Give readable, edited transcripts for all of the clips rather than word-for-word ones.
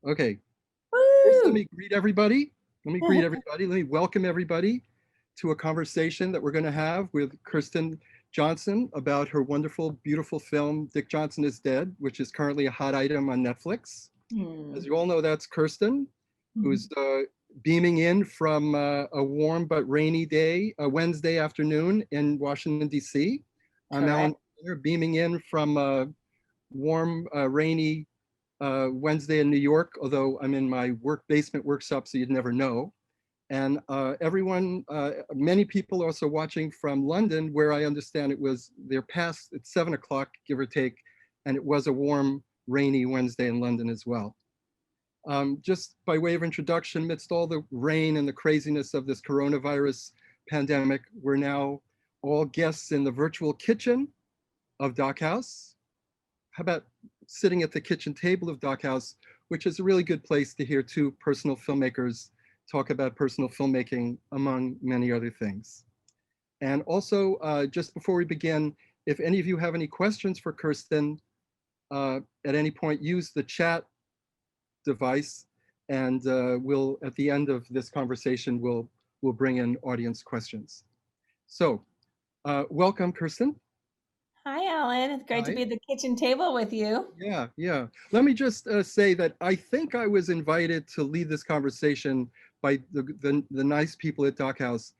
Okay. First, let Woo! me greet everybody. Let me welcome everybody to a conversation that we're going to have with Kirsten Johnson about her wonderful, beautiful film, Dick Johnson is Dead, which is currently a hot item on Netflix. As Hmm. you all know, that's Kirsten, who's beaming in from a warm but rainy day, a Wednesday afternoon in Washington, D.C. I'm Alan, Correct. beaming in from a warm, rainy Wednesday in New York, although I'm in my basement workshop, so you'd never know. And many people also watching from London, where I understand they're past, it's 7 o'clock, give or take, and it was a warm, rainy Wednesday in London as well. Just by way of introduction, amidst all the rain and the craziness of this coronavirus pandemic, we're now all guests in the virtual kitchen of Dock House. How about sitting at the kitchen table of Dock House, which is a really good place to hear two personal filmmakers talk about personal filmmaking, among many other things. And also, just before we begin, if any of you have any questions for Kirsten, at any point, use the chat device, and at the end of this conversation, we'll bring in audience questions. So, welcome, Kirsten. Hi, Alan. It's great to Hi. be at the kitchen table with you. Yeah, yeah. Let me just say that I think I was invited to lead this conversation by the nice people at Dock House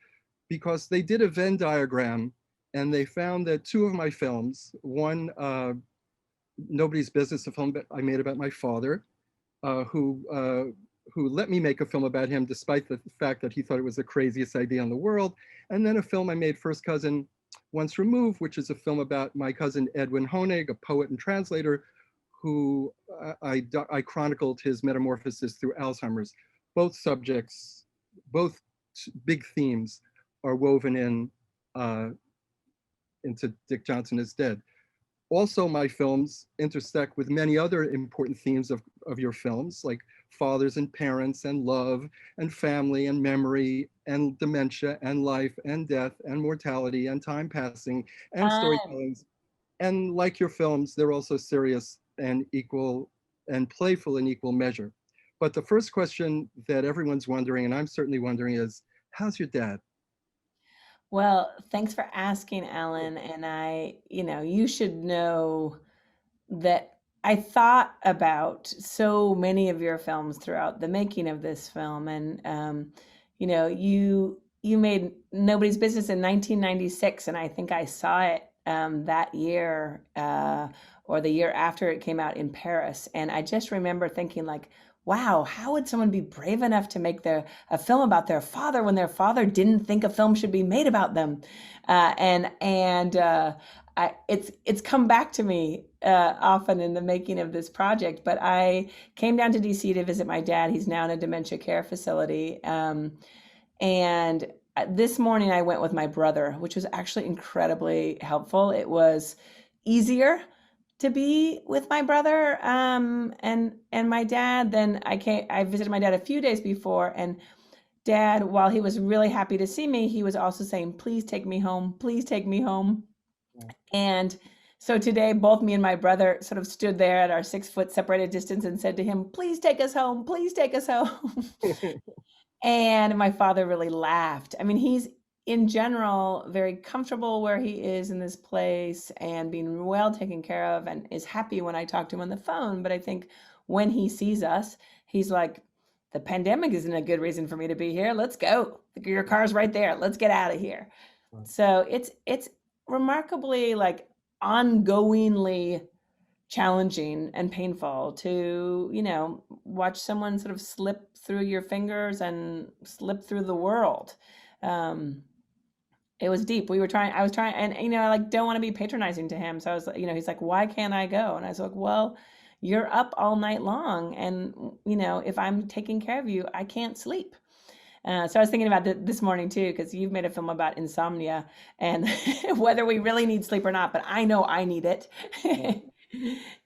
because they did a Venn diagram and they found that two of my films, one, Nobody's Business, a film that I made about my father, uh, who uh, who let me make a film about him despite the fact that he thought it was the craziest idea in the world, and then a film I made, First Cousin Once Removed, which is a film about my cousin Edwin Honig, a poet and translator, who I chronicled his metamorphosis through Alzheimer's. Both subjects, both big themes are woven uh, into Dick Johnson is Dead. Also, my films intersect with many other important themes of your films, like fathers and parents and love and family and memory and dementia and life and death and mortality and time passing and Um, storytelling. And like your films, they're also serious and equal and playful in equal measure. But the first question that everyone's wondering, and I'm certainly wondering, is how's your dad? well, thanks for asking, Alan. And you should know that I thought about so many of your films throughout the making of this film. And, you made Nobody's Business in 1996, and I think I saw it that year or the year after it came out in Paris. And I just remember thinking, like, wow, how would someone be brave enough to make a film about their father when their father didn't think a film should be made about them? It's come back to me often in the making of this project. But I came down to DC to visit my dad. He's now in a dementia care facility. And this morning I went with my brother, which was actually incredibly helpful. It was easier to be with my brother and my dad than I visited my dad a few days before, and dad, while he was really happy to see me, he was also saying, please take me home, please take me home. And so today, both me and my brother sort of stood there at our 6 foot separated distance and said to him, please take us home, please take us home. And my father really laughed. I mean, he's in general very comfortable where he is in this place and being well taken care of and is happy when I talk to him on the phone. But I think when he sees us, he's like, the pandemic isn't a good reason for me to be here. Let's go. Your car's right there. Let's get out of here. So it's remarkably, like, ongoingly challenging and painful to, watch someone sort of slip through your fingers and slip through the world. Um, it was deep. I was trying, and I, like, don't want to be patronizing to him. So I was like, he's like, why can't I go? And I was like, well, you're up all night long. And, if I'm taking care of you, I can't sleep. So I was thinking about this morning too, because you've made a film about insomnia and whether we really need sleep or not, but I know I need it.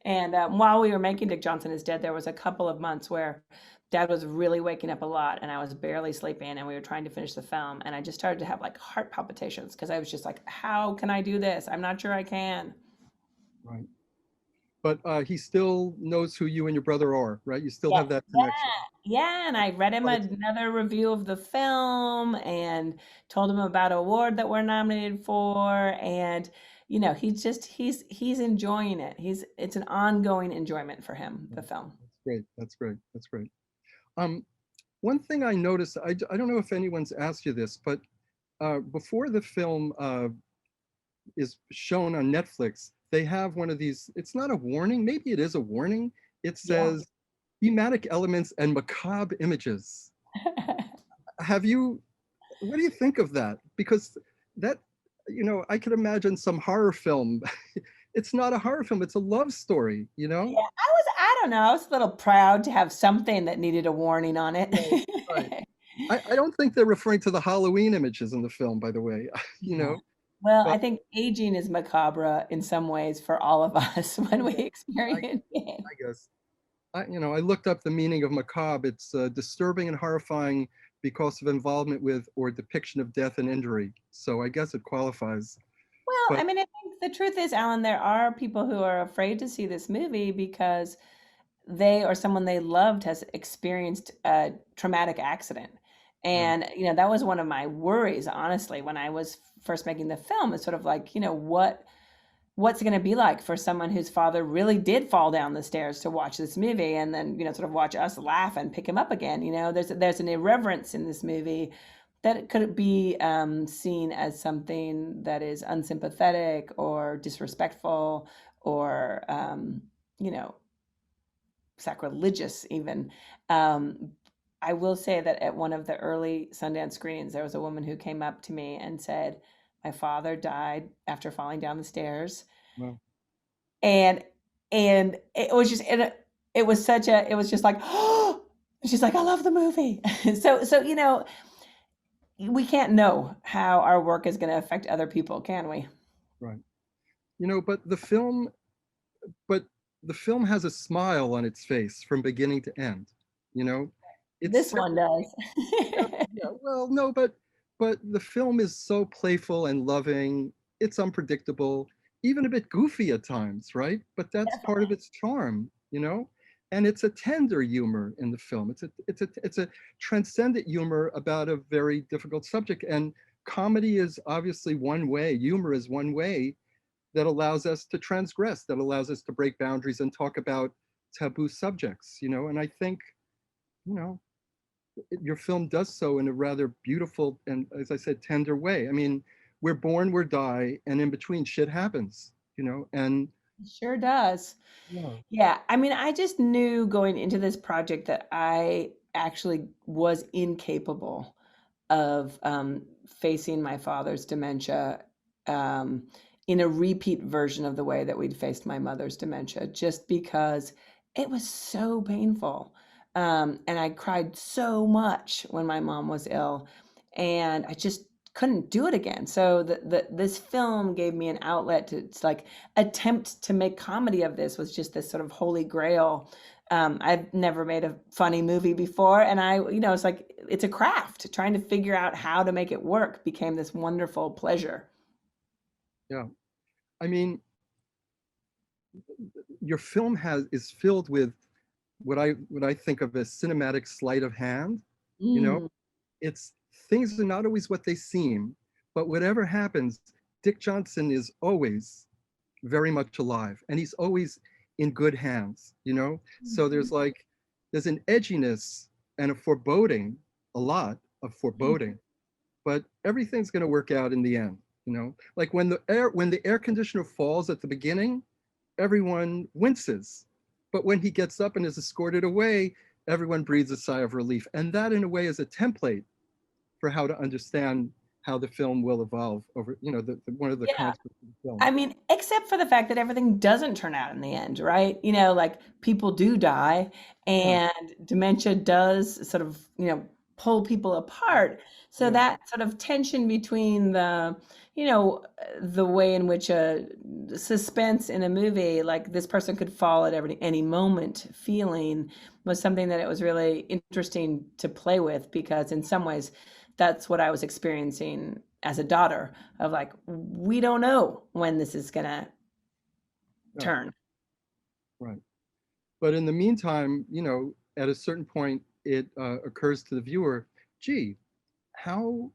And while we were making Dick Johnson is Dead, there was a couple of months where dad was really waking up a lot and I was barely sleeping, and we were trying to finish the film. And I just started to have, like, heart palpitations because I was just like, how can I do this? I'm not sure I can. Right. but he still knows who you and your brother are, right? You still Yeah, have that yeah, connection. yeah, and I read him But it's another review of the film and told him about an award that we're nominated for, and he's enjoying it. It's an ongoing enjoyment for him, the film. that's great. That's great. That's great. Um, One thing I noticed, I don't know if anyone's asked you this, but before the film is shown on Netflix, they have one of these, it's not a warning, maybe it is a warning. It Yeah. says thematic elements and macabre images. Have you, what do you think of that? Because that, I could imagine some horror film. It's not a horror film, it's a love story, you know? Yeah, I don't know, I was a little proud to have something that needed a warning on it. Right, right. I don't think they're referring to the Halloween images in the film, by the way, you Yeah. know, Well, but I think aging is macabre in some ways for all of us when we yeah, I, experience it. I guess. I looked up the meaning of macabre. It's disturbing and horrifying because of involvement with or depiction of death and injury. So I guess it qualifies. Well, But I mean, I think the truth is, Alan, there are people who are afraid to see this movie because they or someone they loved has experienced a traumatic accident. right, And, that was one of my worries, honestly, when I was first making the film. It's sort of like, what's it going to be like for someone whose father really did fall down the stairs to watch this movie and then sort of watch us laugh and pick him up again. There's an irreverence in this movie that could be seen as something that is unsympathetic or disrespectful or you know sacrilegious even. um, I will say that at one of the early Sundance screenings, there was a woman who came up to me and said, my father died after falling down the stairs. well, And it was just it was just like, oh, she's like, I love the movie. So we can't know how our work is going to affect other people, can we? right. But but the film has a smile on its face from beginning to end. You know, it's This so one does. yeah, yeah. Well, no, but the film is so playful and loving. It's unpredictable, even a bit goofy at times, right? But that's part of its charm, you know. And it's a tender humor in the film. It's a transcendent humor about a very difficult subject. And comedy is obviously one way. Humor is one way that allows us to transgress, that allows us to break boundaries and talk about taboo subjects, And I think, you know, your film does so in a rather beautiful and, as I said, tender way. I mean, we're born, we're die, and in between shit happens, and It sure does. yeah, Yeah, I mean, I just knew going into this project that I actually was incapable of facing my father's dementia um, in a repeat version of the way that we'd faced my mother's dementia, just because it was so painful. And I cried so much when my mom was ill, and I just couldn't do it again. So this film gave me an outlet to like attempt to make comedy of this. Was just this sort of holy grail. I've never made a funny movie before, and it's like it's a craft. Trying to figure out how to make it work became this wonderful pleasure. yeah. I mean, your film is filled with what I think of as cinematic sleight of hand. You know, Mm. it's things are not always what they seem, but whatever happens, Dick Johnson is always very much alive and he's always in good hands. So there's an edginess and a foreboding, a lot of foreboding, but everything's going to work out in the end. Like when the air conditioner falls at the beginning, everyone winces, but when he gets up and is escorted away, everyone breathes a sigh of relief, and that in a way is a template for how to understand how the film will evolve over, one of the Yeah. constructs of the film. I mean, except for the fact that everything doesn't turn out in the end, right? Like people do die Yeah, and dementia does sort of, pull people apart. So yeah, that sort of tension between the way in which a suspense in a movie, like this person could fall at any moment feeling, was something that it was really interesting to play with, because in some ways that's what I was experiencing as a daughter, of like, we don't know when this is gonna yeah. turn. right. But in the meantime, at a certain point, it occurs to the viewer, gee, how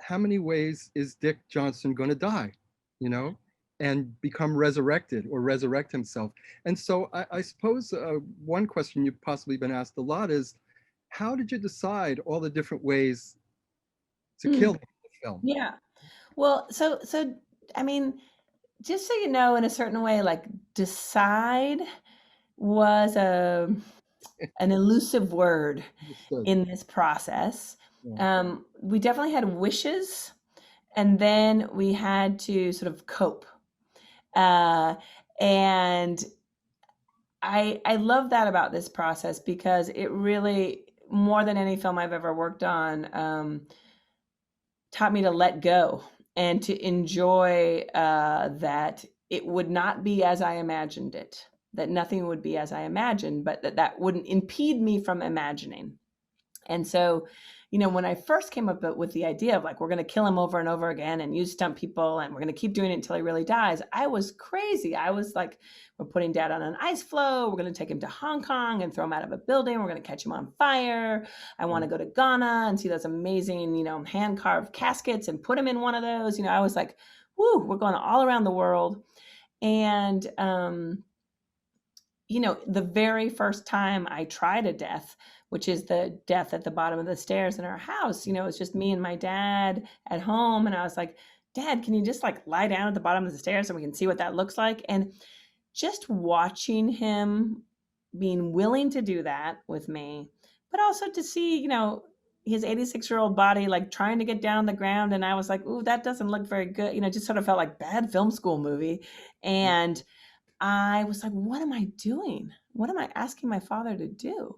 how many ways is Dick Johnson going to die, you know, and become resurrected or resurrect himself? And so I suppose one question you've possibly been asked a lot is, how did you decide all the different ways to kill Mm, him in the film? yeah. Well, so I mean, just so you know, in a certain way, like decide was an elusive word Understood. in this process. Yeah. We definitely had wishes, and then we had to sort of cope. Uh, and I love that about this process because it really, more than any film I've ever worked on, taught me to let go and to enjoy that it would not be as I imagined it, that nothing would be as I imagined, but that wouldn't impede me from imagining. And so, when I first came up with the idea of like, we're going to kill him over and over again and use stunt people and we're going to keep doing it until he really dies, I was crazy. I was like, we're putting dad on an ice floe. We're going to take him to Hong Kong and throw him out of a building. We're going to catch him on fire. I want to go to Ghana and see those amazing, hand carved caskets and put him in one of those. I was like, woo, we're going all around the world. And, the very first time I tried a death, which is the death at the bottom of the stairs in our house, it was just me and my dad at home. And I was like, Dad, can you just like lie down at the bottom of the stairs so we can see what that looks like? And just watching him being willing to do that with me, but also to see, his 86-year-old body like trying to get down the ground. And I was like, ooh, that doesn't look very good. Just sort of felt like bad film school movie. And I was like, what am I doing? What am I asking my father to do?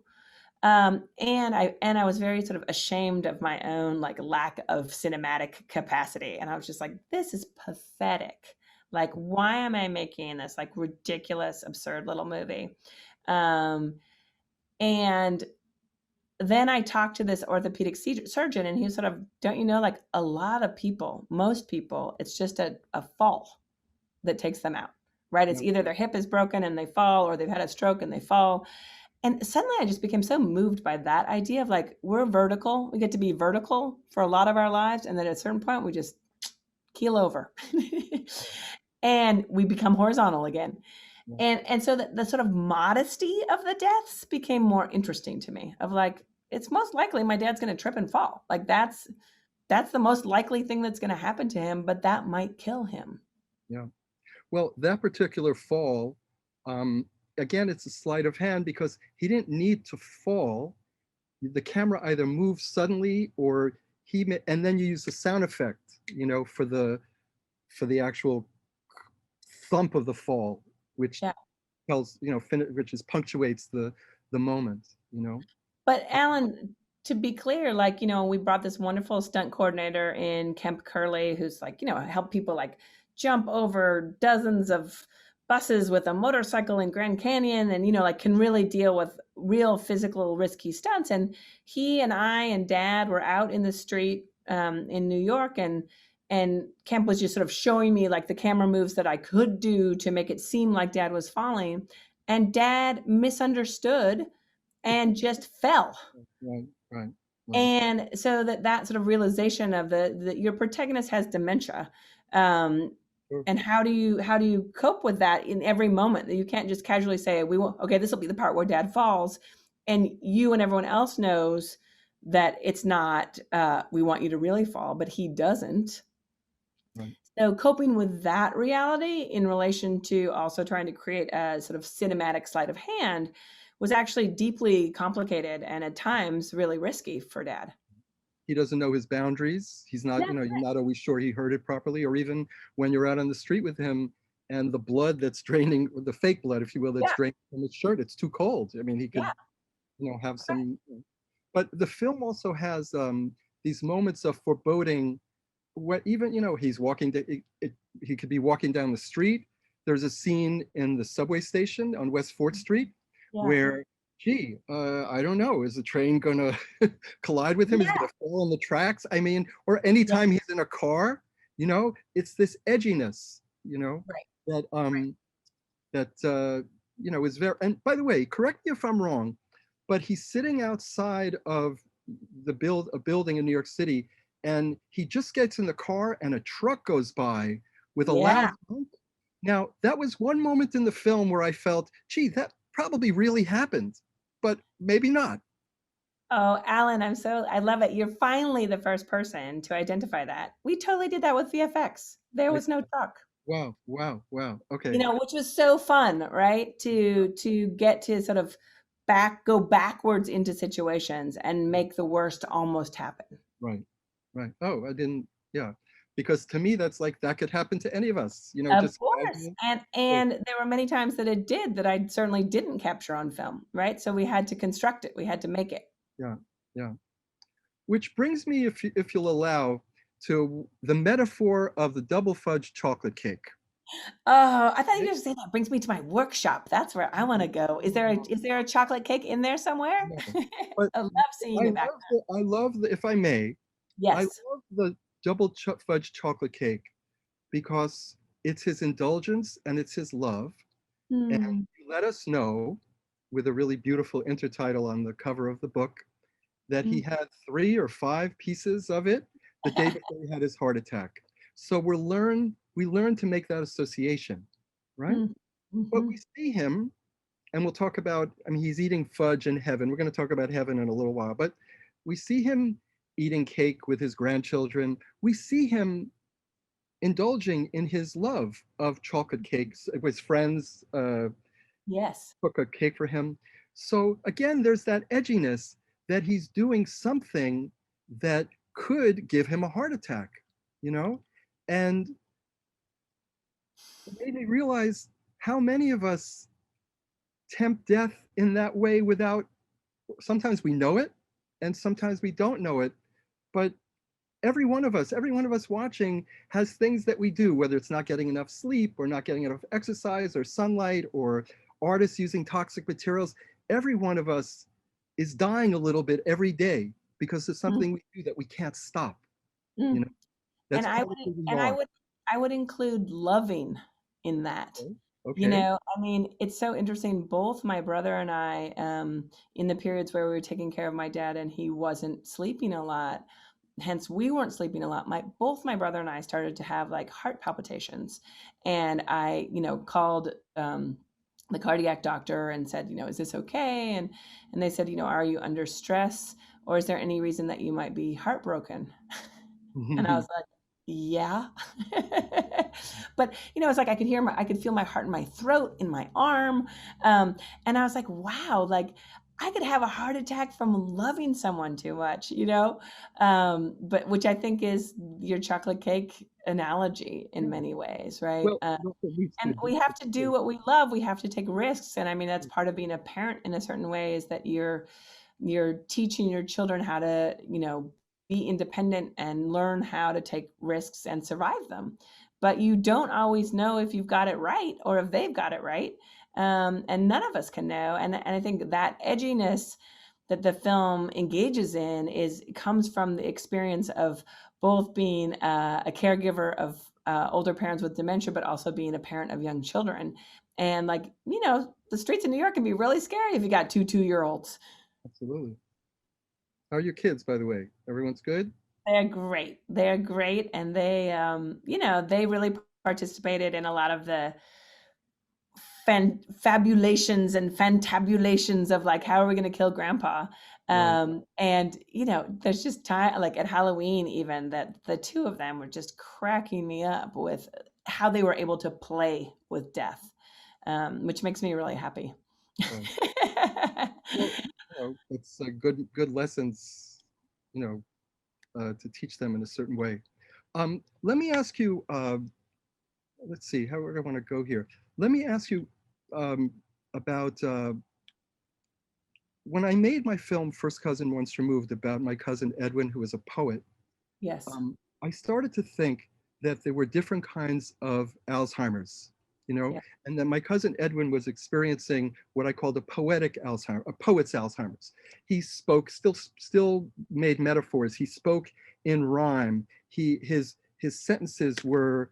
And I was very sort of ashamed of my own like lack of cinematic capacity. And I was just like, this is pathetic. Like, why am I making this like ridiculous, absurd little movie? Um, and then I talked to this orthopedic surgeon, and he was sort of, don't you know, like a lot of people, most people, it's just a fall that takes them out, right? It's Yeah. either their hip is broken and they fall, or they've had a stroke and they fall. And suddenly I just became so moved by that idea of like, we're vertical. We get to be vertical for a lot of our lives. And then at a certain point, we just keel over and we become horizontal again. Yeah. And so the sort of modesty of the deaths became more interesting to me, of like, it's most likely my dad's going to trip and fall. Like that's the most likely thing that's going to happen to him, but that might kill him. Yeah. Well, that particular fall, um, again, it's a sleight of hand because he didn't need to fall. The camera either moves suddenly or and then you use the sound effect, for the actual thump of the fall, which Yeah. tells, which is punctuates the moment, But Alan, to be clear, like, we brought this wonderful stunt coordinator in Kemp Curley, who's like, helped people like jump over dozens of buses with a motorcycle in Grand Canyon and, like can really deal with real physical risky stunts. And he and I and dad were out in the street in New York, and Kemp was just sort of showing me like the camera moves that I could do to make it seem like dad was falling. And dad misunderstood and just fell. right, right, right. And so that sort of realization of the your protagonist has dementia, um, Sure. and how do you cope with that in every moment? That you can't just casually say, we will, okay, this will be the part where dad falls, and you and everyone else knows that it's not, we want you to really fall, but he doesn't. Right. So coping with that reality in relation to also trying to create a sort of cinematic sleight of hand was actually deeply complicated and at times really risky for dad. He doesn't know his boundaries. He's not, That's you're not always sure he heard it properly, or even when you're out on the street with him and the blood that's draining, the fake blood, if you will, that's yeah, draining from his shirt, it's too cold. I mean, he could, yeah, have some, but the film also has these moments of foreboding. What even, he's walking, he could be walking down the street. There's a scene in the subway station on West 4th Street yeah, where, gee, I don't know, is the train gonna collide with him? Is he yeah, gonna fall on the tracks? I mean, or yeah, anytime he's in a car, it's this edginess, right, that that is very, and by the way, correct me if I'm wrong, but he's sitting outside of a building in New York City, and he just gets in the car and a truck goes by with a loud Yeah. honk. Now, that was one moment in the film where I felt, gee, that probably really happened, but maybe not. Oh, Alan, I love it. You're finally the first person to identify that. We totally did that with VFX. There Like, was no truck. wow, wow, wow. You Okay. know, which was so fun, right? To get to sort of go backwards into situations and make the worst almost happen. Right, right. Oh, I didn't, yeah. Because to me, that's like, that could happen to any of us, Of just course. imagine. Oh, And there were many times that it did that I certainly didn't capture on film, right? So we had to construct it. We had to make it. yeah, yeah. Which brings me, if you'll allow, to the metaphor of the double fudge chocolate cake. Oh, I thought you were gonna say that brings me to my workshop. That's where I want to go. Is there a chocolate cake in there somewhere? No. But I love seeing I it back. love the, if I may, I Yes. love the fudge chocolate cake because it's his indulgence and it's his love. And Hmm. he let us know with a really beautiful intertitle on the cover of the book that he had 3 or 5 pieces of it the day before he had his heart attack. So we learn to make that association, right? But Mm-hmm. we see him, and we'll talk about, I mean, he's eating fudge in heaven. We're going to talk about heaven in a little while, but we see him eating cake with his grandchildren. We see him indulging in his love of chocolate cakes. His friends Yes. cook a cake for him. So again, there's that edginess that he's doing something that could give him a heart attack, you know? And it made me realize how many of us tempt death in that way without, sometimes we know it and sometimes we don't know it, but every one of us watching has things that we do, whether it's not getting enough sleep or not getting enough exercise or sunlight or artists using toxic materials. Every one of us is dying a little bit every day because of something we do that we can't stop. You know, Mm-hmm. that's And I part of would who we and are. I would include loving in that. Okay. You Okay. know, I mean, it's so interesting. Both my brother and I, in the periods where we were taking care of my dad and he wasn't sleeping a lot, hence we weren't sleeping a lot. Both my brother and I started to have like heart palpitations, and I, called the cardiac doctor and said, is this okay? And they said, are you under stress, or is there any reason that you might be heartbroken? And I was like, yeah. But it's like I could feel my heart in my throat, in my arm. And I was like, wow, like I could have a heart attack from loving someone too much. But which I think is your chocolate cake analogy in Yeah. many ways, right? Well, that's what leads And to we have to do what we love. We have to take risks. And I mean, that's part of being a parent in a certain way, is that you're teaching your children how to, be independent and learn how to take risks and survive them. But you don't always know if you've got it right or if they've got it right. And none of us can know. And I think that edginess that the film engages in comes from the experience of both being a caregiver of older parents with dementia, but also being a parent of young children. And like, the streets of New York can be really scary if you got 2 2-year-olds. absolutely. How are your kids, by the way? Everyone's good? They're great. They're great, and they really participated in a lot of the fabulations and fantabulations of like, how are we going to kill grandpa? Right. And there's just time, like at Halloween even, that the two of them were just cracking me up with how they were able to play with death, which makes me really happy. Right. Well, it's a good lessons, you know, to teach them in a certain way. Let me ask you, let's see, how do I want to go here? Let me ask you um, about when I made my film First Cousin Once Removed about my cousin Edwin, who was a poet. Yes. I started to think that there were different kinds of Alzheimer's, you know, Yeah. and that my cousin Edwin was experiencing what I called a poetic Alzheimer, a poet's Alzheimer's. He spoke, still made metaphors. He spoke in rhyme. His sentences were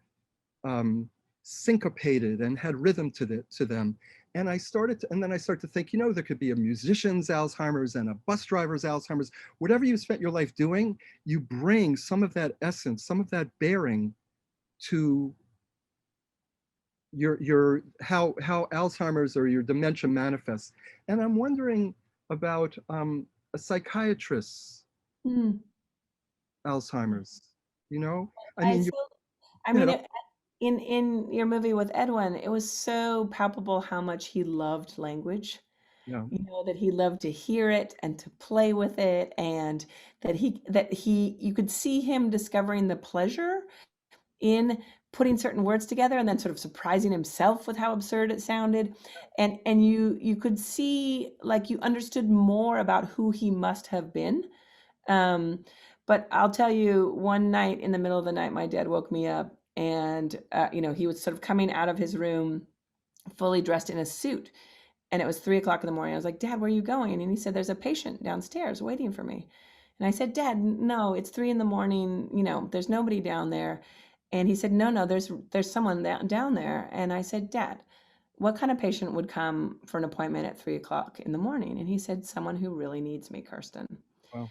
um, syncopated and had rhythm to them. And and then I started to think, there could be a musician's Alzheimer's and a bus driver's Alzheimer's. Whatever you spent your life doing, you bring some of that essence, some of that bearing to your how Alzheimer's or your dementia manifests. And I'm wondering about a psychiatrist's Mm. Alzheimer's. You know, I I mean, so I you mean, know, in your movie with Edwin, it was so palpable how much he loved language. yeah, You know, that he loved to hear it and to play with it, and that he you could see him discovering the pleasure in putting certain words together and then sort of surprising himself with how absurd it sounded. And you could see like you understood more about who he must have been. Um, but I'll tell you, one night in the middle of the night, my dad woke me up, and he was sort of coming out of his room fully dressed in a suit, and it was 3 o'clock in the morning. I was like, Dad, where are you going? And he said, there's a patient downstairs waiting for me. And I said, Dad, no, it's 3 in the morning. There's nobody down there. And he said, no, there's someone down there. And I said, Dad, what kind of patient would come for an appointment at 3 o'clock in the morning? And he said, someone who really needs me, Kirsten. wow,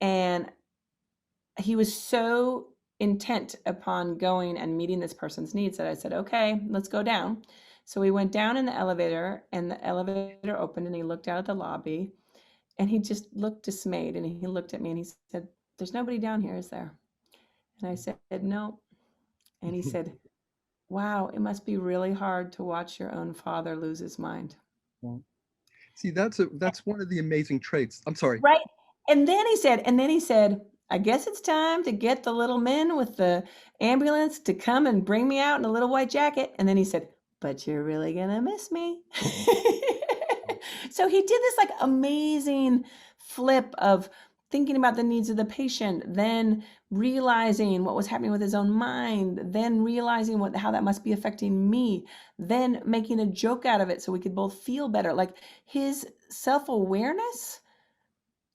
And he was so intent upon going and meeting this person's needs that I said, okay, let's go down. So we went down in the elevator, and the elevator opened, and he looked out at the lobby, and he just looked dismayed, and he looked at me and he said, there's nobody down here, is there? And I said, no. And he said, wow, it must be really hard to watch your own father lose his mind. wow. See, that's one of the amazing traits. I'm sorry. Right. And then he said, I guess it's time to get the little men with the ambulance to come and bring me out in a little white jacket. And then he said, but you're really gonna miss me. So he did this like amazing flip of thinking about the needs of the patient, then realizing what was happening with his own mind, then realizing how that must be affecting me, then making a joke out of it so we could both feel better. Like his self-awareness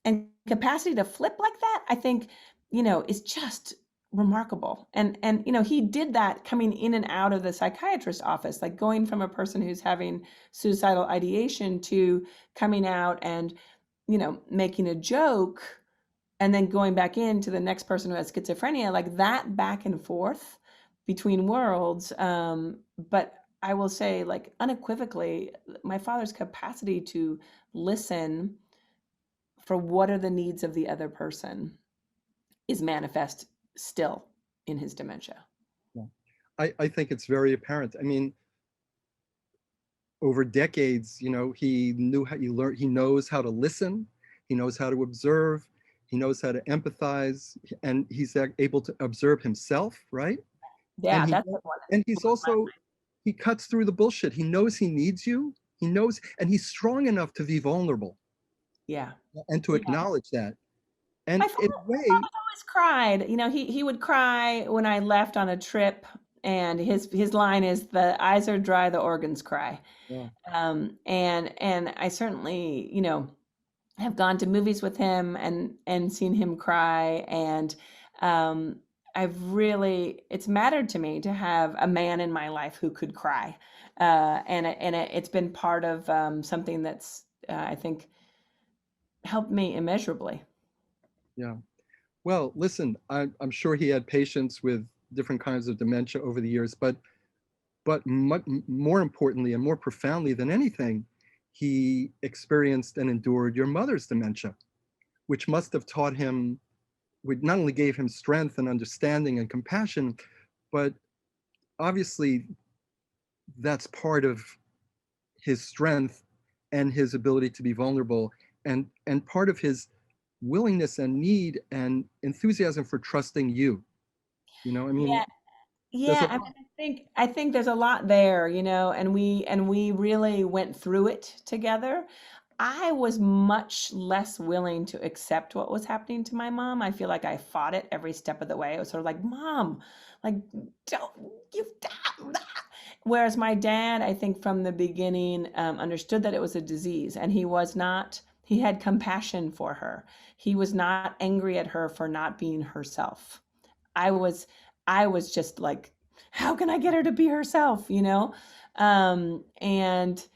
and capacity to flip like that, I think, is just remarkable. And he did that coming in and out of the psychiatrist's office, like going from a person who's having suicidal ideation to coming out and, making a joke, and then going back into the next person who has schizophrenia, like that back and forth between worlds. But I will say, like, unequivocally, my father's capacity to listen for what are the needs of the other person is manifest still in his dementia. Yeah. I think it's very apparent. I mean, over decades, he knows how to listen, he knows how to observe, he knows how to empathize, and he's able to observe himself, right? And Yeah, he that's the one. and he's also he cuts through the bullshit. He knows he needs you. He knows, and he's strong enough to be vulnerable Yeah. and to Yeah. acknowledge that. My And father, in a my way, father always cried. He would cry when I left on a trip, and his line is, the eyes are dry, the organs cry. yeah, And I certainly, have gone to movies with him and seen him cry, and um, it's mattered to me to have a man in my life who could cry, it's been part of something that's I think helped me immeasurably. yeah. Well, listen, I'm sure he had patients with different kinds of dementia over the years, but more importantly and more profoundly than anything, he experienced and endured your mother's dementia, which must have taught him, which not only gave him strength and understanding and compassion, but obviously that's part of his strength and his ability to be vulnerable, and part of his willingness and need and enthusiasm for trusting you. I mean, Yeah, there's a yeah. I lot. mean, I think there's a lot there, and we really went through it together. I was much less willing to accept what was happening to my mom. I feel like I fought it every step of the way. It was sort of like, Mom, like, don't you've done. Whereas my dad, I think from the beginning, understood that it was a disease, and he had compassion for her. He was not angry at her for not being herself. I was, I was just like, how can I get her to be herself? And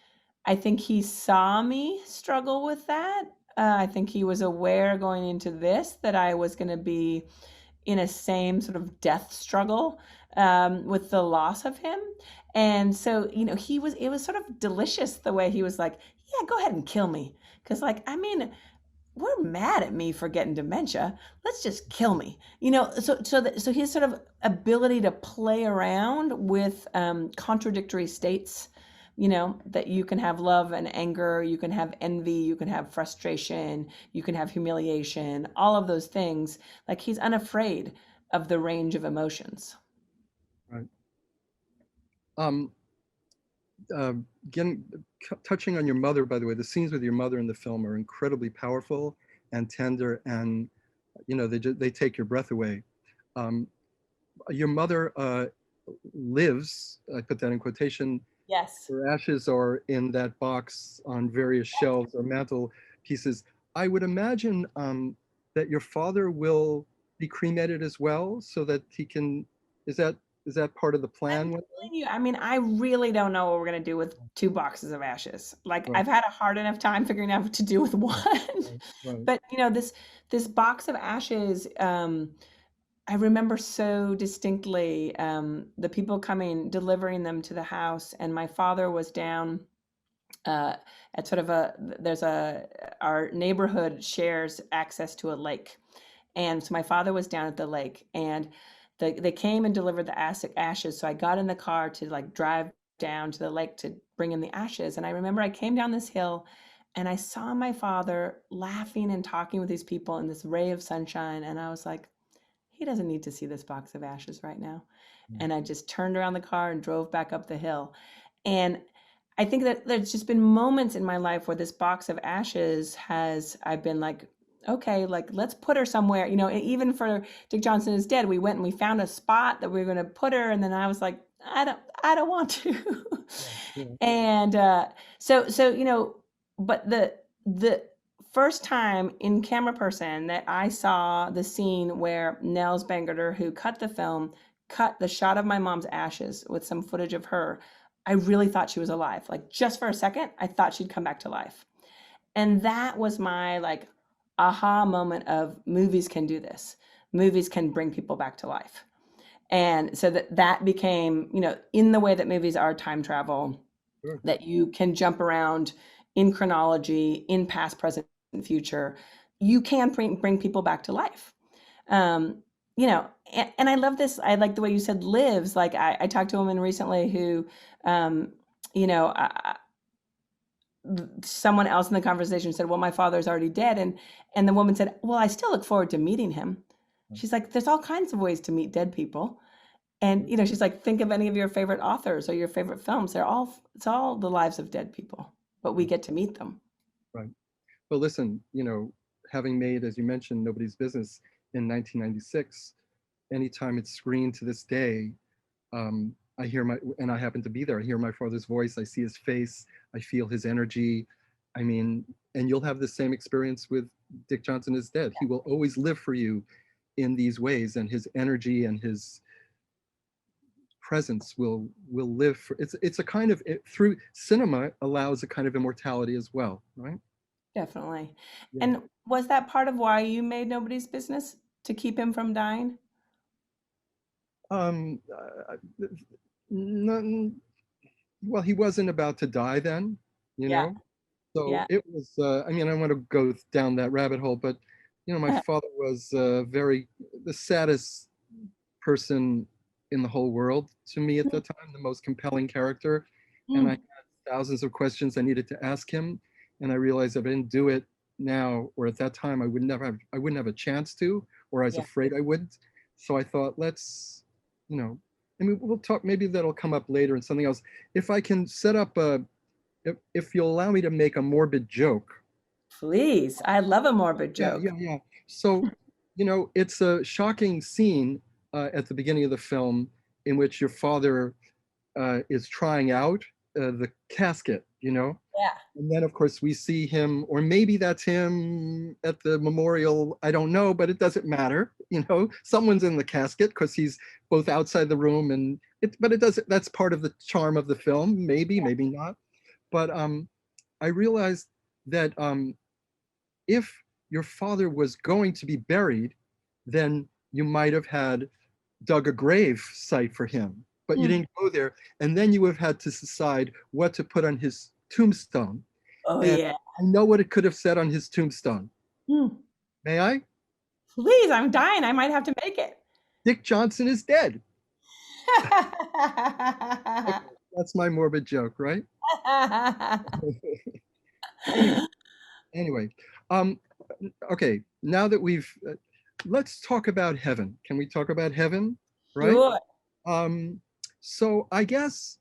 I think he saw me struggle with that. I think he was aware going into this that I was going to be in a same sort of death struggle with the loss of him. And so, it was sort of delicious the way he was like, yeah, go ahead and kill me. Because, like, I mean, we're mad at me for getting dementia. Let's just kill me. So his sort of ability to play around with contradictory states, that you can have love and anger, you can have envy, you can have frustration, you can have humiliation, all of those things. Like, he's unafraid of the range of emotions. Right. Um, uh, Again, touching on your mother, by the way, the scenes with your mother in the film are incredibly powerful and tender, and they take your breath away. Um, your mother lives, I put that in quotation, Yes. her ashes are in that box on various shelves or mantle pieces. I would imagine that your father will be cremated as well, so that he can. Is that is that part of the I'm plan? telling you, I mean, I really don't know what we're gonna do with 2 boxes of ashes. Like, Right, I've had a hard enough time figuring out what to do with one. right, right. But, this box of ashes, I remember so distinctly, the people coming, delivering them to the house, and my father was down, uh, at sort of our neighborhood shares access to a lake. And so my father was down at the lake, and they came and delivered the ashes. So I got in the car to, like, drive down to the lake to bring in the ashes. And I remember I came down this hill and I saw my father laughing and talking with these people in this ray of sunshine. And I was like, he doesn't need to see this box of ashes right now. And I just turned around the car and drove back up the hill. And I think that there's just been moments in my life where this box of ashes I've been like, okay, like, let's put her somewhere. Even for Dick Johnson Is Dead, we went and we found a spot that we were going to put her. And then I was like, I don't want to. Yeah, yeah. And but the first time in camera person that I saw the scene where Nels Bangerter, who cut the film, cut the shot of my mom's ashes with some footage of her, I really thought she was alive. Like, just for a second, I thought she'd come back to life. And that was my, like, aha moment of movies can do this. Movies can bring people back to life. And so that became, in the way that movies are time travel, Sure. that you can jump around in chronology, in past, present, and future, you can bring people back to life. Um, and I love this. I like the way you said lives. Like, I talked to a woman recently who, um, you know, someone else in the conversation said, well, my father's already dead. And the woman said, well, I still look forward to meeting him. She's like, there's all kinds of ways to meet dead people. And, she's like, think of any of your favorite authors or your favorite films. It's all the lives of dead people, but we get to meet them. Right. Well, listen, having made, as you mentioned, Nobody's Business in 1996, anytime it's screened to this day, I hear and I happen to be there, I hear my father's voice, I see his face, I feel his energy. I mean, and you'll have the same experience with Dick Johnson Is Dead. He will always live for you in these ways, and his energy and his presence will live for, it's a kind of, through cinema allows a kind of immortality as well, right? Definitely. Yeah. And was that part of why you made Nobody's Business, to keep him from dying? Um, none, well, he wasn't about to die then, you Yeah. know? So Yeah. it was, I mean, I want to go down that rabbit hole, but, my father was the saddest person in the whole world to me at the time, the most compelling character. And I Mm. had thousands of questions I needed to ask him. And I realized if I didn't do it now or at that time, I wouldn't have a chance to, or I was Yeah. afraid I wouldn't. So I thought, you know, I mean, we'll talk, maybe that'll come up later in something else. If I can set up if you'll allow me to make a morbid joke. Please. I love a morbid Yeah, joke. yeah, yeah. So, it's a shocking scene at the beginning of the film in which your father is trying out the casket, Yeah. and then of course we see him, or maybe that's him at the memorial. I don't know, but it doesn't matter. Someone's in the casket because he's both outside the room and but it does, that's part of the charm of the film, maybe, Yeah. maybe not. But I realized that if your father was going to be buried, then you might have had dug a grave site for him, but you Mm. didn't go there. And then you would have had to decide what to put on his tombstone. Oh And yeah. I know what it could have said on his tombstone. Mm. May I? Please, I'm dying. I might have to make it. Dick Johnson is dead. Okay, that's my morbid joke, right? Anyway, anyway, um, okay. Now that let's talk about heaven. Can we talk about heaven? Right? Sure. Um, so I guess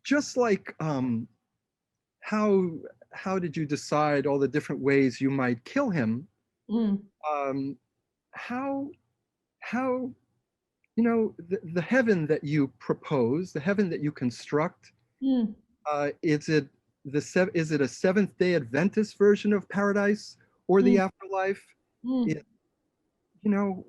just like how how did you decide all the different ways you might kill him? Mm. Um, how how the heaven that you propose, the heaven that you construct, Mm. is it is it a Seventh Day Adventist version of paradise or the Mm. afterlife? Mm. It,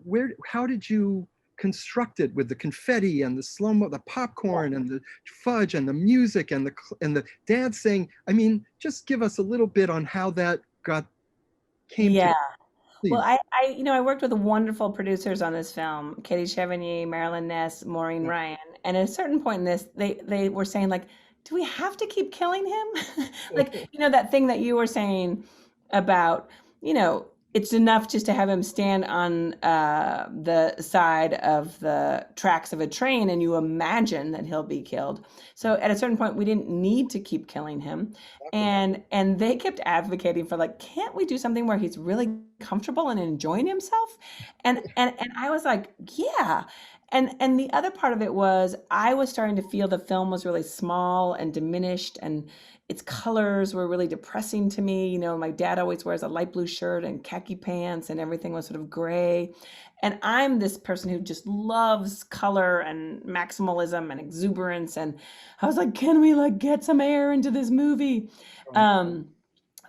where how did you construct it with the confetti and the slow mo, the popcorn and the fudge and the music and the dancing? I mean, just give us a little bit on how that got came to, Yeah. Well, please. I worked with wonderful producers on this film, Katie Chevigny, Marilyn Ness, Maureen Yeah. Ryan. And at a certain point in this, they were saying like, do we have to keep killing him? Like, that thing that you were saying about, it's enough just to have him stand on the side of the tracks of a train and you imagine that he'll be killed. So at a certain point, we didn't need to keep killing him. Exactly. And they kept advocating for like, can't we do something where he's really comfortable and enjoying himself? And I was like, yeah. And the other part of it was I was starting to feel the film was really small and diminished and its colors were really depressing to me. My dad always wears a light blue shirt and khaki pants and everything was sort of gray. And I'm this person who just loves color and maximalism and exuberance. And I was like, can we like get some air into this movie? Um,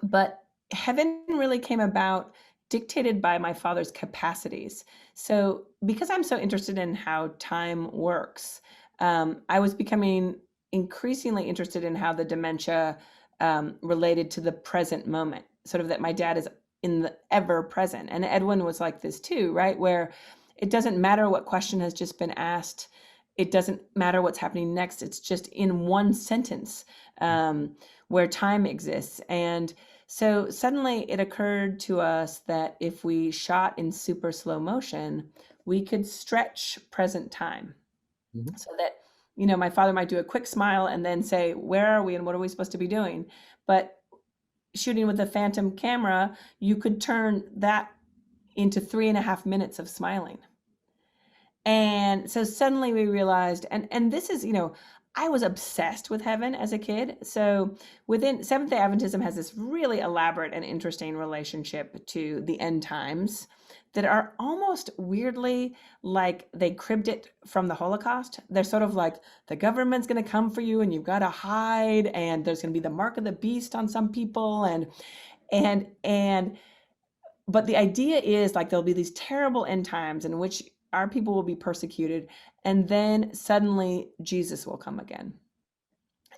but heaven really came about dictated by my father's capacities. So, because I'm so interested in how time works, I was becoming increasingly interested in how the dementia related to the present moment, sort of that my dad is in the ever present. And Edwin was like this too, right? Where it doesn't matter what question has just been asked, it doesn't matter what's happening next. It's just in one sentence where time exists. And so suddenly it occurred to us that if we shot in super slow motion, we could stretch present time Mhm. so that, my father might do a quick smile and then say, where are we and what are we supposed to be doing? But shooting with a phantom camera, you could turn that into 3.5 minutes of smiling. And so suddenly we realized, and this is, I was obsessed with heaven as a kid. So within Seventh-day Adventism has this really elaborate and interesting relationship to the end times that are almost weirdly like they cribbed it from the Holocaust. They're sort of like the government's going to come for you and you've got to hide and there's going to be the mark of the beast on some people and but the idea is like there'll be these terrible end times in which our people will be persecuted and then suddenly Jesus will come again.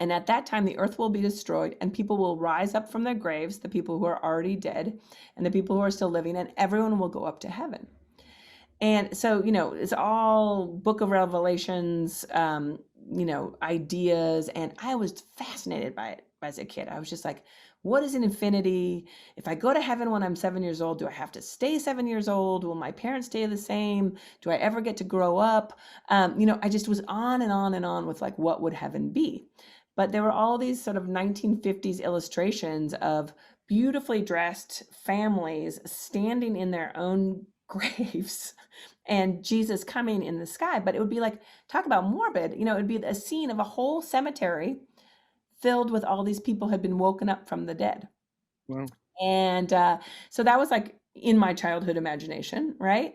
And at that time the earth will be destroyed and people will rise up from their graves, the people who are already dead and the people who are still living, and everyone will go up to heaven. And so, it's all Book of Revelations, ideas. And I was fascinated by it as a kid. I was just like, what is an infinity? If I go to heaven when I'm 7 years old, do I have to stay 7 years old? Will my parents stay the same? Do I ever get to grow up? I just was on and on and on with like, what would heaven be? But there were all these sort of 1950s illustrations of beautifully dressed families standing in their own graves and Jesus coming in the sky. But it would be like, talk about morbid, it'd be a scene of a whole cemetery filled with all these people had been woken up from the dead. Well, And so that was like in my childhood imagination, right?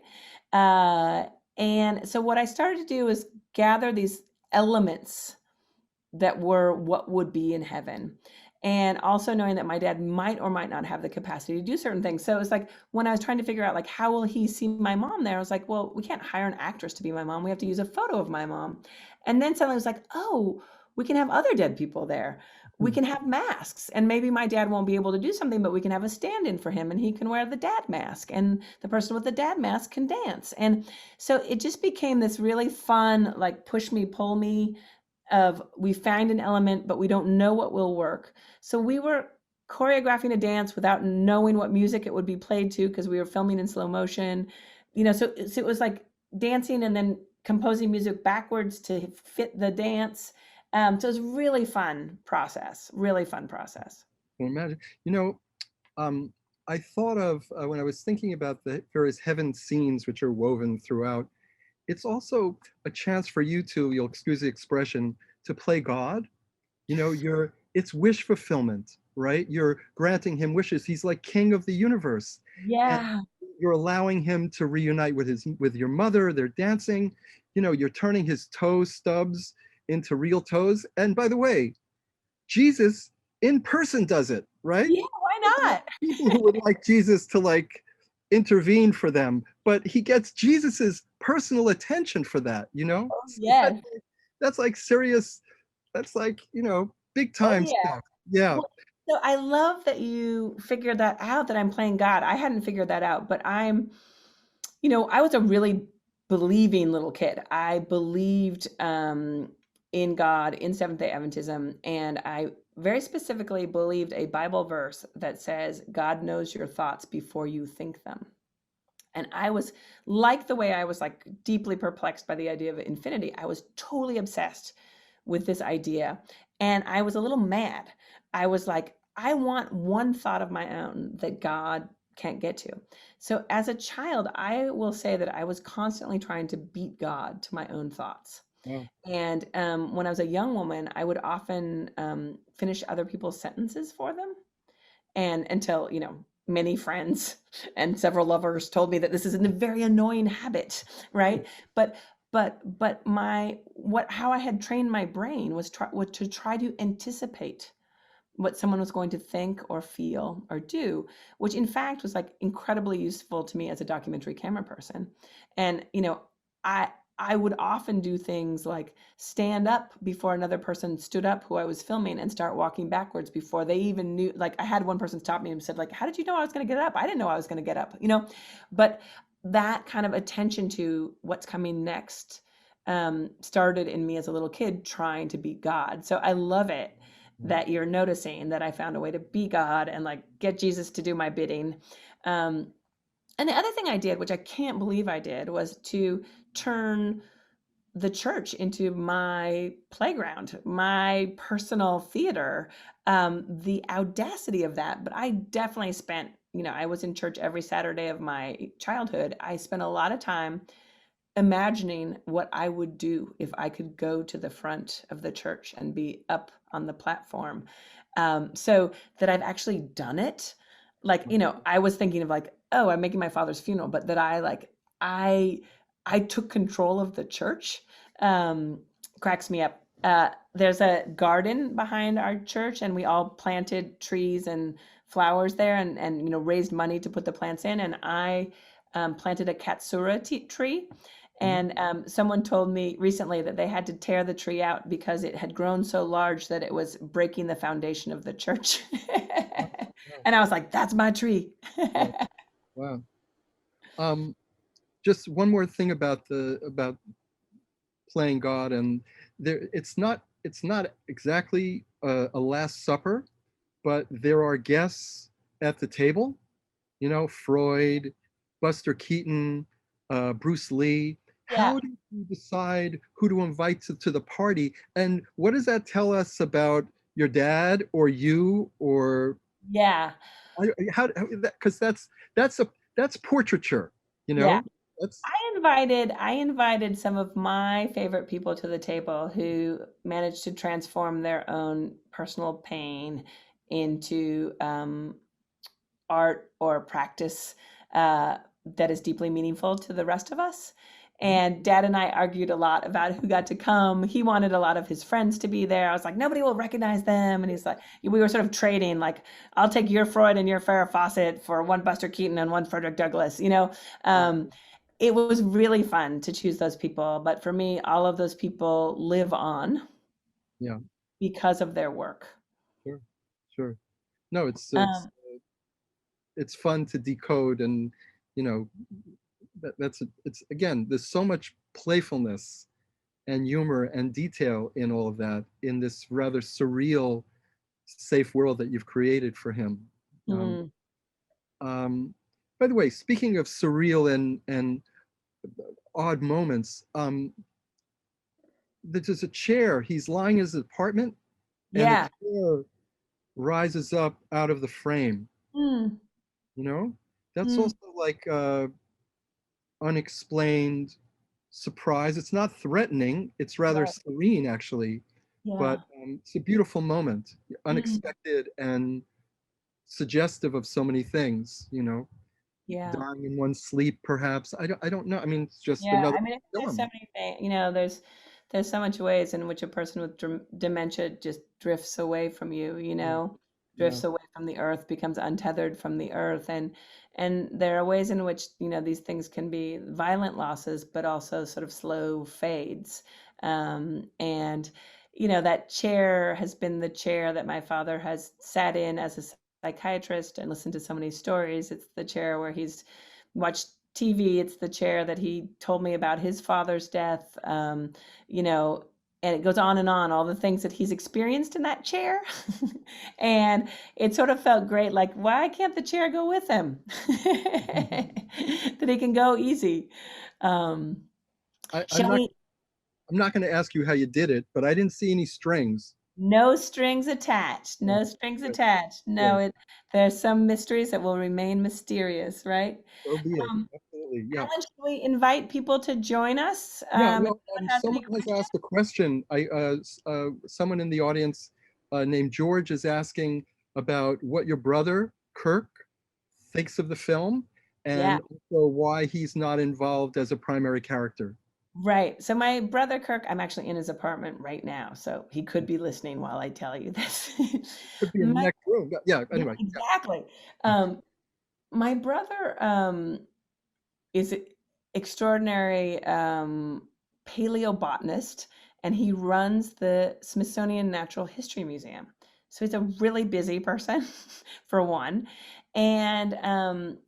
Uh, and so what I started to do is gather these elements that were what would be in heaven. and also knowing that my dad might or might not have the capacity to do certain things. So it was like when I was trying to figure out like how will he see my mom there, I was like, well, we can't hire an actress to be my mom. We have to use a photo of my mom. And then suddenly I was like, oh, we can have other dead people there. We Hmm. can have masks, and maybe my dad won't be able to do something, but we can have a stand-in for him and he can wear the dad mask, and the person with the dad mask can dance. And so it just became this really fun, like push me, pull me of we find an element, but we don't know what will work. So we were choreographing a dance without knowing what music it would be played to because we were filming in slow motion. So it was like dancing and then composing music backwards to fit the dance. So it was really fun process, really fun process. Well, imagine, you know, um, I thought of when I was thinking about the various heaven scenes which are woven throughout, it's also a chance for you to, you'll excuse the expression, to play God. You know, it's wish fulfillment, right? You're granting him wishes. He's like king of the universe. And Yeah. you're allowing him to reunite with your mother. They're dancing. You know, you're turning his toe stubs into real toes. And by the way, Jesus in person does it, right? Yeah, why There's a lot not? of people who would like Jesus to like intervene for them, but he gets Jesus's personal attention for that, you know? Oh, So yes. that's like serious, that's like, you know, big Oh, time yeah. stuff. Yeah. Well, so I love that you figured that out, that I'm playing God. I hadn't figured that out, but I was a really believing little kid. I believed in God, in Seventh day Adventism, and I very specifically believed a Bible verse that says, God knows your thoughts before you think them. And I was like the way I was like deeply perplexed by the idea of infinity. I was totally obsessed with this idea. And I was a little mad. I was like, I want one thought of my own that God can't get to. So as a child, I will say that I was constantly trying to beat God to my own thoughts. Wow. And when I was a young woman, I would often finish other people's sentences for them, and until many friends and several lovers told me that this is a very annoying habit, right? But my what how I had trained my brain was to try to anticipate what someone was going to think or feel or do, which in fact was like incredibly useful to me as a documentary camera person. And I I would often do things like stand up before another person stood up who I was filming and start walking backwards before they even knew. Like I had one person stop me and said like, "How did you know I was going to get up?" I didn't know I was going to get up. But that kind of attention to what's coming next started in me as a little kid trying to beat God. So I love it that you're noticing that I found a way to be God and like get Jesus to do my bidding. Um, and the other thing I did, which I can't believe I did, was to turn the church into my playground, my personal theater. The audacity of that. But I definitely I was in church every Saturday of my childhood. I spent a lot of time imagining what I would do if I could go to the front of the church and be up on the platform. So that I've actually done it. Like, I was thinking of like, oh, I'm making my father's funeral, but that I I took control of the church. Um, Cracks me up. There's a garden behind our church, and we all planted trees and flowers there, and raised money to put the plants in. And I planted a katsura tree, Mhm. and someone told me recently that they had to tear the tree out because it had grown so large that it was breaking the foundation of the church. Wow. Wow. And I was like, that's my tree. Wow. Wow. Um, just one more thing about playing God, and there it's not exactly a Last Supper, but there are guests at the table. You know, Freud, Buster Keaton, Bruce Lee. Yeah. How do you decide who to invite to the party? And what does that tell us about your dad or you or Yeah. how? Because that's portraiture. You Yeah. know, that's I invited some of my favorite people to the table who managed to transform their own personal pain into art or practice that is deeply meaningful to the rest of us. And Dad and I argued a lot about who got to come. He wanted a lot of his friends to be there. I was like, nobody will recognize them. And he's like, we were sort of trading, like, I'll take your Freud and your Farrah Fawcett for one Buster Keaton and one Frederick Douglass, you know? It was really fun to choose those people. But for me, all of those people live on Yeah, because of their work. sure, sure. No, Um, it's fun to decode, and you know it's again, there's so much playfulness and humor and detail in all of that, in this rather surreal, safe world that you've created for him. Um, mm, um, by the way, speaking of surreal and odd moments, there's a chair. He's lying in his apartment, and a yeah. chair rises up out of the frame. Mm, You know, that's mm, also like unexplained surprise. It's not threatening. It's rather right. serene, actually. But Yeah. it's a beautiful moment, Mm, unexpected and suggestive of so many things. yeah. Dying in one's sleep, perhaps. I don't know. I mean, it's just Yeah, another I mean, I think there's so film. many things, there's so much ways in which a person with dementia just drifts away from you, Yeah, yeah, drifts away from the earth, becomes untethered from the earth. And there are ways in which, these things can be violent losses, but also sort of slow fades. And, that chair has been the chair that my father has sat in as a psychiatrist and listened to so many stories. It's the chair where he's watched TV. It's the chair that he told me about his father's death. You know, and it goes on and on, all the things that he's experienced in that chair. And it sort of felt great, like, why can't the chair go with him? That he can go easy. Um, I, I'm shall not. we? I'm not going to ask you how you did it, but I didn't see any strings. No strings attached. Yeah, No strings good, attached. No, good. there's some mysteries that will remain mysterious, right? So be it. Um, Absolutely. Yeah. Alan, should we invite people to join us? Yeah. If Well, anyone has any someone has questions? asked a question. Someone in the audience named George is asking about what your brother Kirk thinks of the film, Yeah, and also why he's not involved as a primary character. right. So my brother Kirk, I'm actually in his apartment right now, so he could be listening while I tell you this. Could be in the My, next room. Yeah. yeah, Anyway. Yeah. exactly. Um, my brother is an extraordinary paleobotanist, and he runs the Smithsonian Natural History Museum. So he's a really busy person, for one. And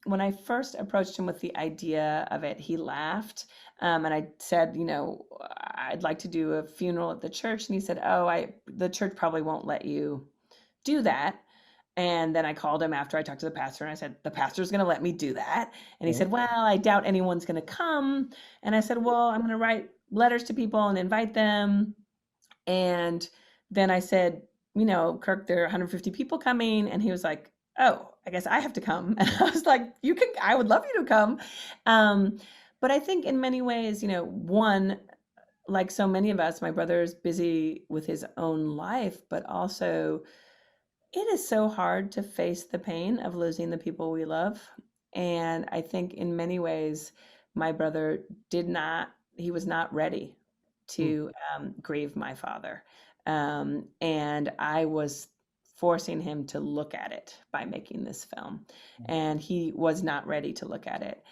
when I first approached him with the idea of it, he laughed. And I said, I'd like to do a funeral at the church. And he said, oh, the church probably won't let you do that. And then I called him after I talked to the pastor and I said, the pastor's going to let me do that. And he Yeah. said, well, I doubt anyone's going to come. And I said, well, I'm going to write letters to people and invite them. And then I said, Kirk, there are 150 people coming. And he was like, oh, I guess I have to come. And I was like, I would love you to come. Um, but I think in many ways, one, like so many of us, my brother is busy with his own life, but also it is so hard to face the pain of losing the people we love. And I think in many ways, my brother he was not ready Hmm. to grieve my father. And I was forcing him to look at it by making this film. And he was not ready to look at it.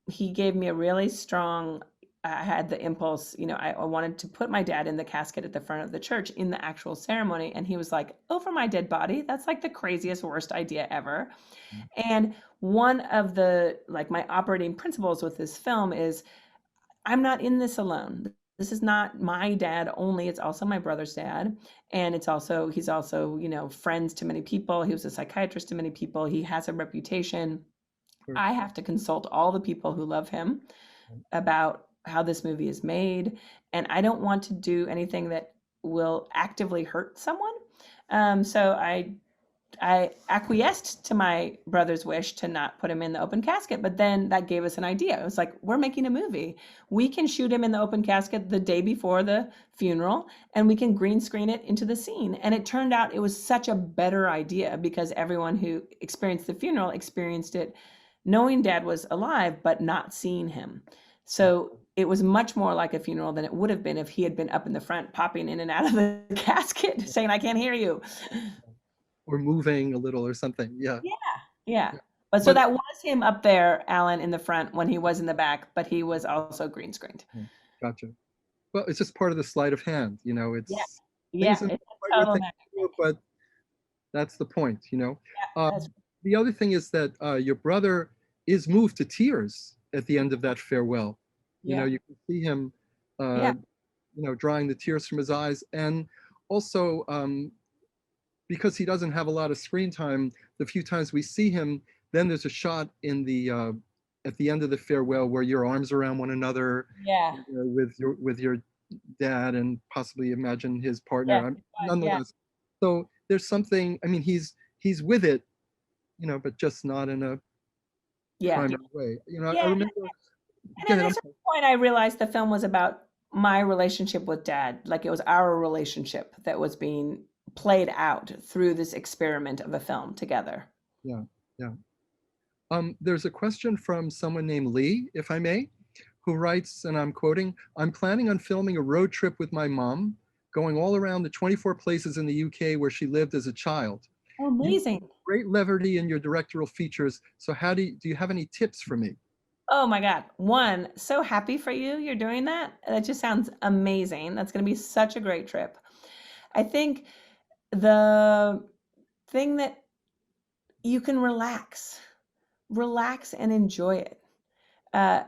He gave me a really strong I had the impulse, I wanted to put my dad in the casket at the front of the church in the actual ceremony. And he was like, over my dead body. That's like the craziest, worst idea ever. And one of my operating principles with this film is I'm not in this alone. This is not my dad only. It's also my brother's dad. And he's also, friends to many people. He was a psychiatrist to many people. He has a reputation. Sure. I have to consult all the people who love him about how this movie is made, and I don't want to do anything that will actively hurt someone. So I acquiesced to my brother's wish to not put him in the open casket, but then that gave us an idea. It was like, we're making a movie. We can shoot him in the open casket the day before the funeral, and we can green screen it into the scene. And it turned out it was such a better idea because everyone who experienced the funeral experienced it knowing dad was alive, but not seeing him. So it was much more like a funeral than it would have been if he had been up in the front, popping in and out of the casket, saying, "I can't hear you." or moving a little or something. Yeah. Yeah, yeah. Yeah. But so But that was him up there, Alan, in the front when he was in the back, but he was also green screened. yeah, gotcha. Well, it's just part of the sleight of hand. Yeah, It's things yeah, are not it's quite a what total they magic do, trick. but that's the point. That's The other thing is that your brother is moved to tears at the end of that farewell. yeah, You can see him, uh, yeah, drying the tears from his eyes. And also, because he doesn't have a lot of screen time, the few times we see him, then there's a shot in the at the end of the farewell where your arms around one another, yeah, with your dad and possibly imagine his partner. yeah, yeah, Nonetheless, so there's something. I mean, he's with it, but just not in a yeah, primary way. I yeah. remember. And Go at ahead. a I'm certain sorry. point, I realized the film was about my relationship with dad. Like it was our relationship that was being played out through this experiment of a film together. Yeah, yeah. There's a question from someone named Lee, if I may, who writes, and I'm quoting, "I'm planning on filming a road trip with my mom, going all around the 24 places in the UK where she lived as a child. Oh, You amazing. great levity in your directorial features. So how do you have any tips for me?" Oh my God. One, so happy for you. You're doing that. That just sounds amazing. That's going to be such a great trip. I think the thing that you can relax and enjoy it. Uh,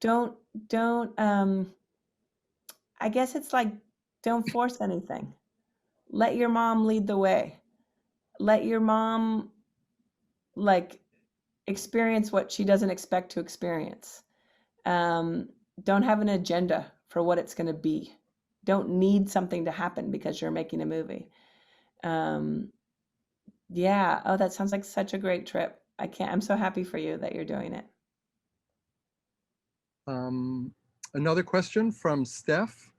don't, don't, I guess it's like, don't force anything. Let your mom lead the way. Let your mom like experience what she doesn't expect to experience. Um, don't have an agenda for what it's going to be. Don't need something to happen because you're making a movie. Um, yeah. Oh, that sounds like such a great trip. I'm so happy for you that you're doing it. Um, Another question from Steph.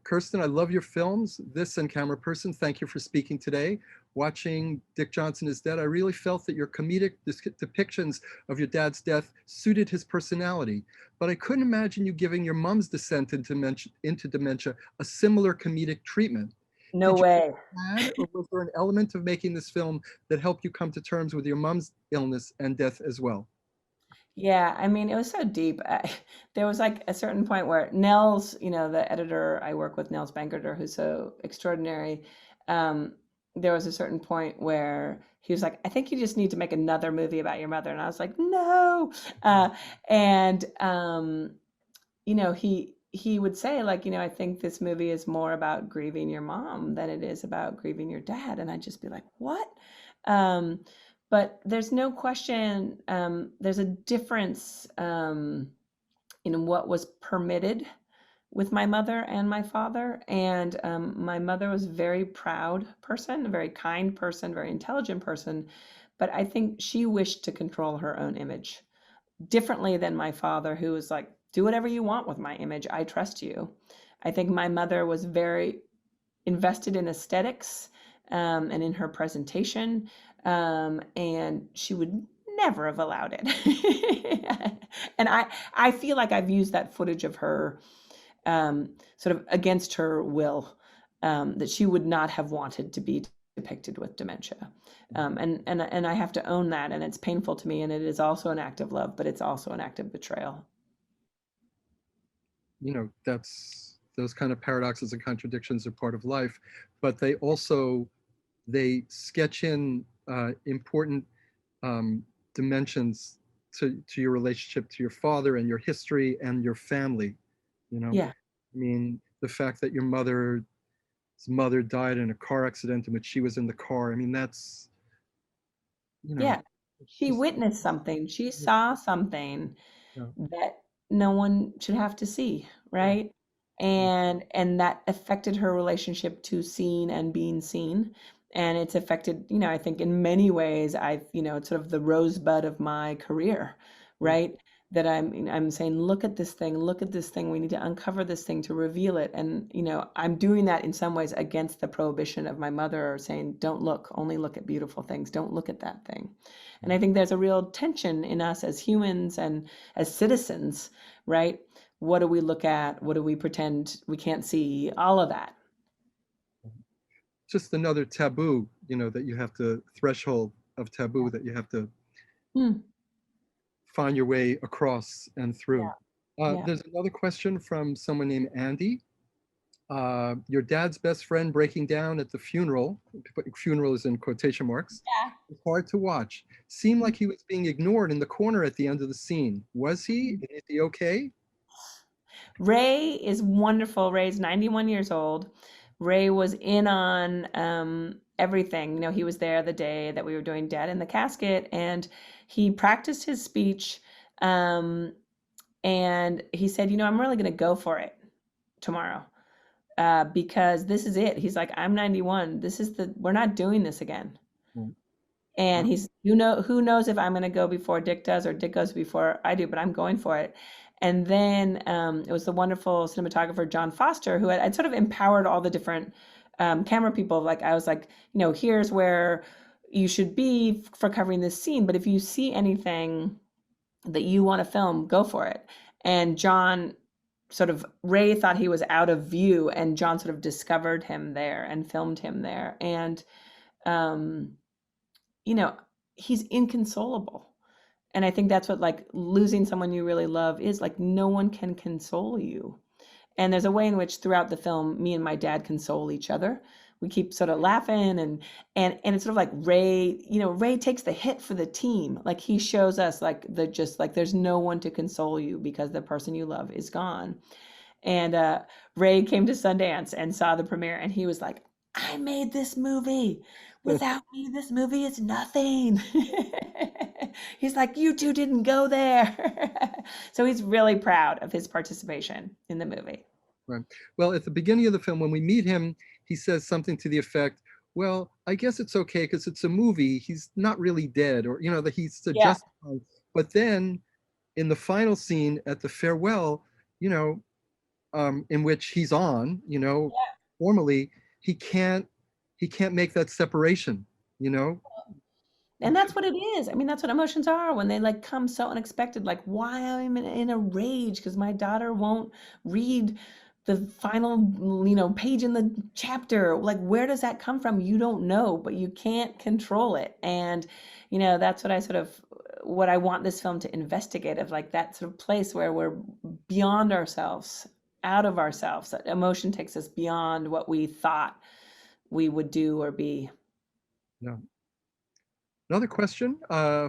Kirsten, I love your films. This and Camera Person, thank you for speaking today. Watching Dick Johnson is Dead, I really felt that your comedic depictions of your dad's death suited his personality. But I couldn't imagine you giving your mom's descent into dementia a similar comedic treatment. No Did you way. add, or was there an element of making this film that helped you come to terms with your mom's illness and death as well? Yeah, I mean, it was so deep. There was like a certain point where Nels, the editor I work with, Nels Bangerter, who's so extraordinary. Um, there was a certain point where he was like, "I think you just need to make another movie about your mother," and I was like, "No." And he would say like, "I think this movie is more about grieving your mom than it is about grieving your dad," and I'd just be like, "What?" Um, but there's no question, there's a difference in what was permitted with my mother and my father. And my mother was a very proud person, a very kind person, very intelligent person. But I think she wished to control her own image differently than my father, who was like, "Do whatever you want with my image. I trust you." I think my mother was very invested in aesthetics and in her presentation, and she would never have allowed it. And I feel like I've used that footage of her sort of against her will, that she would not have wanted to be depicted with dementia. And I have to own that, and it's painful to me, and it is also an act of love, but it's also an act of betrayal. That's those kind of paradoxes and contradictions are part of life, but they sketch in important dimensions to your relationship to your father and your history and your family. Yeah, I mean, the fact that your mother's mother died in a car accident in which she was in the car. I mean, that's, you know, yeah. it's She just, witnessed something. She saw something yeah, that no one should have to see, yeah, right? yeah, And that affected her relationship to seeing and being seen. And it's affected, I think in many ways it's sort of the rosebud of my career, yeah, right? That I'm saying, look at this thing. We need to uncover this thing to reveal it. And I'm doing that in some ways against the prohibition of my mother, saying, don't look, only look at beautiful things. Don't look at that thing. And I think there's a real tension in us as humans and as citizens, right? What do we look at? What do we pretend we can't see? All of that. Just another taboo, that you have to threshold of taboo that you have to Hmm. find your way across and through. Yeah. There's another question from someone named Andy. Your dad's best friend breaking down at the funeral, funeral is in quotation marks, it's hard to watch. Seemed like he was being ignored in the corner at the end of the scene. Was he? Is he okay? Ray is wonderful. Ray's 91 years old. Ray was in on everything. He was there the day that we were doing Dad in the Casket, and he practiced his speech. And he said, I'm really going to go for it tomorrow because this is it. He's like, I'm 91. We're not doing this again. Mm. And he's, who knows if I'm going to go before Dick does or Dick goes before I do, but I'm going for it. And then it was the wonderful cinematographer, John Foster, who had sort of empowered all the different camera people. Like, I was like, here's where you should be for covering this scene. But if you see anything that you want to film, go for it. And John Ray thought he was out of view, and John sort of discovered him there and filmed him there. And, he's inconsolable. And I think that's what, like, losing someone you really love is. Like, no one can console you. And there's a way in which throughout the film, me and my dad console each other. We keep sort of laughing and it's sort of like Ray, Ray takes the hit for the team. Like, he shows us like there's no one to console you because the person you love is gone. And Ray came to Sundance and saw the premiere, and he was like, I made this movie. Without me, this movie is nothing. He's like, you two didn't go there. So he's really proud of his participation in the movie. Right. Well, at the beginning of the film, when we meet him, he says something to the effect, well, I guess it's okay because it's a movie. He's not really dead, or, that he's suggesting. Yeah. But then in the final scene at the farewell, in which he's on, formally, he can't make that separation, And that's what it is. I mean, that's what emotions are when they like come so unexpected. Like, why am I in a rage because my daughter won't read the final, page in the chapter. Like, where does that come from? You don't know, but you can't control it. And, that's what I want this film to investigate, of like that sort of place where we're beyond ourselves, out of ourselves. That emotion takes us beyond what we thought we would do or be. Yeah. Another question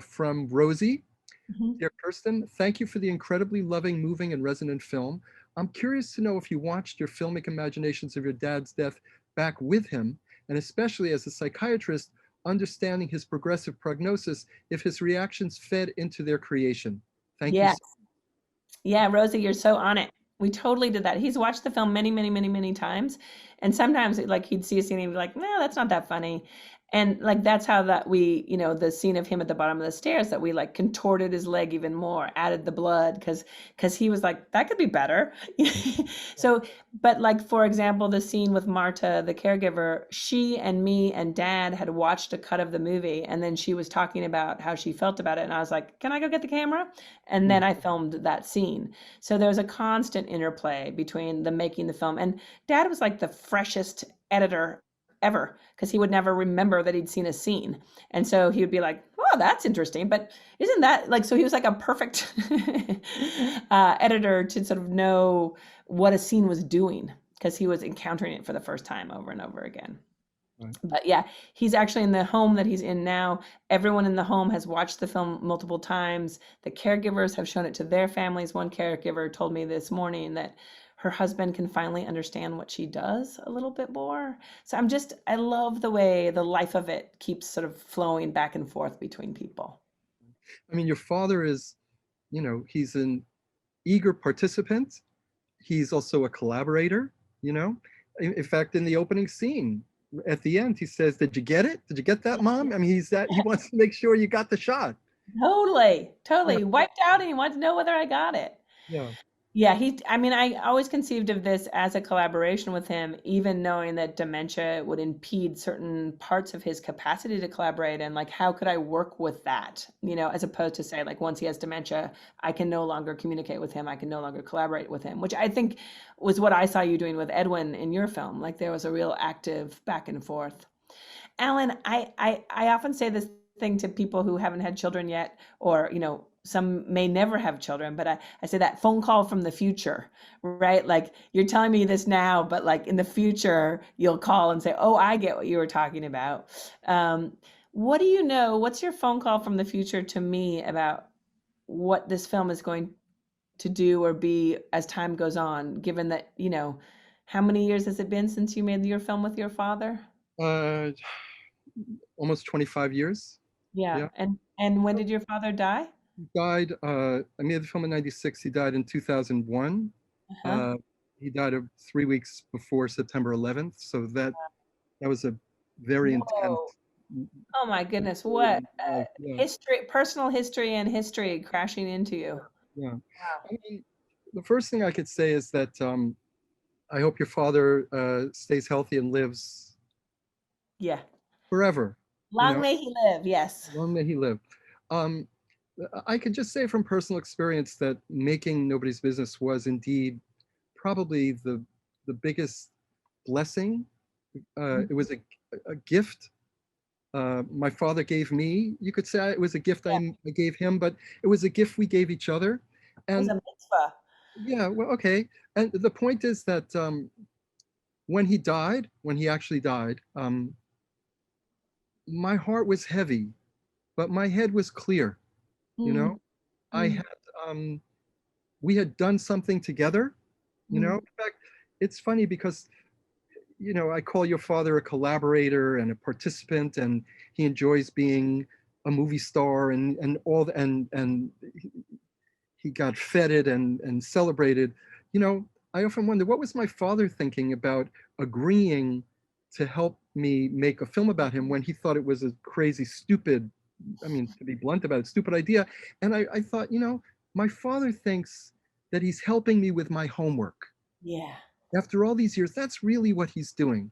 from Rosie. Mm-hmm. Dear Kirsten, thank you for the incredibly loving, moving, and resonant film. I'm curious to know if you watched your filmic imaginations of your dad's death back with him, and especially as a psychiatrist, understanding his progressive prognosis, if his reactions fed into their creation. Thank you. Yeah, Rosie, you're so on it. We totally did that. He's watched the film many, many, many, many times. And sometimes like he'd see a scene and he'd be like, no, that's not that funny. And like, that's how that we, the scene of him at the bottom of the stairs, that we like contorted his leg even more, added the blood, because he was like, that could be better. So, but like, for example, the scene with Marta, the caregiver, she and me and Dad had watched a cut of the movie, and then she was talking about how she felt about it. And I was like, can I go get the camera? And then I filmed that scene. So there's a constant interplay between the making the film. And Dad was like the freshest editor ever, because he would never remember that he'd seen a scene. And so he would be like, oh, that's interesting, but isn't that like, so he was like a perfect editor to sort of know what a scene was doing, because he was encountering it for the first time over and over again. Right. But yeah, he's actually in the home that he's in now. Everyone in the home has watched the film multiple times. The caregivers have shown it to their families. One caregiver told me this morning that her husband can finally understand what she does a little bit more. So I love the way the life of it keeps sort of flowing back and forth between people. I mean, your father is, he's an eager participant. He's also a collaborator, In fact, in the opening scene, at the end, he says, did you get it? Did you get that, Mom? I mean, he wants to make sure you got the shot. Totally. Yeah. Wiped out, and he wants to know whether I got it. Yeah. Yeah, I mean, I always conceived of this as a collaboration with him, even knowing that dementia would impede certain parts of his capacity to collaborate. And like, how could I work with that? As opposed to say, like, once he has dementia, I can no longer communicate with him. I can no longer collaborate with him, which I think was what I saw you doing with Edwin in your film. Like, there was a real active back and forth. Alan, I often say this thing to people who haven't had children yet, or, some may never have children, but I say that phone call from the future, right? Like, you're telling me this now, but like in the future, you'll call and say, oh, I get what you were talking about. What do you know? What's your phone call from the future to me about what this film is going to do or be as time goes on, given that, how many years has it been since you made your film with your father? Uh, almost 25 years. Yeah. Yeah. And when did your father die? He died, I made the film in 96. He died in 2001. Uh-huh. Uh, he died 3 weeks before September 11th. So that was a very intense Whoa. Oh my goodness. period What in my life. Yeah, history, personal history and history crashing into you. yeah. Wow. I mean, the first thing I could say is that I hope your father stays healthy and lives Yeah. forever. You Long know, may he live. Yes. long may he live. Um, I could just say from personal experience that making Nobody's Business was indeed probably the biggest blessing. It was a gift my father gave me. You could say it was a gift Yeah. I gave him, but it was a gift we gave each other. It was And a mitzvah. yeah, well, okay. And the point is that when he actually died, my heart was heavy, but my head was clear. You know, Mm, I mm, had um, we had done something together. mm. In fact, it's funny because I call your father a collaborator and a participant, and he enjoys being a movie star and all the, and he got feted and celebrated. You know, I often wonder what was my father thinking about agreeing to help me make a film about him when he thought it was a crazy, stupid, I mean, to be blunt about it, stupid idea. And I thought, my father thinks that he's helping me with my homework. Yeah. After all these years, that's really what he's doing.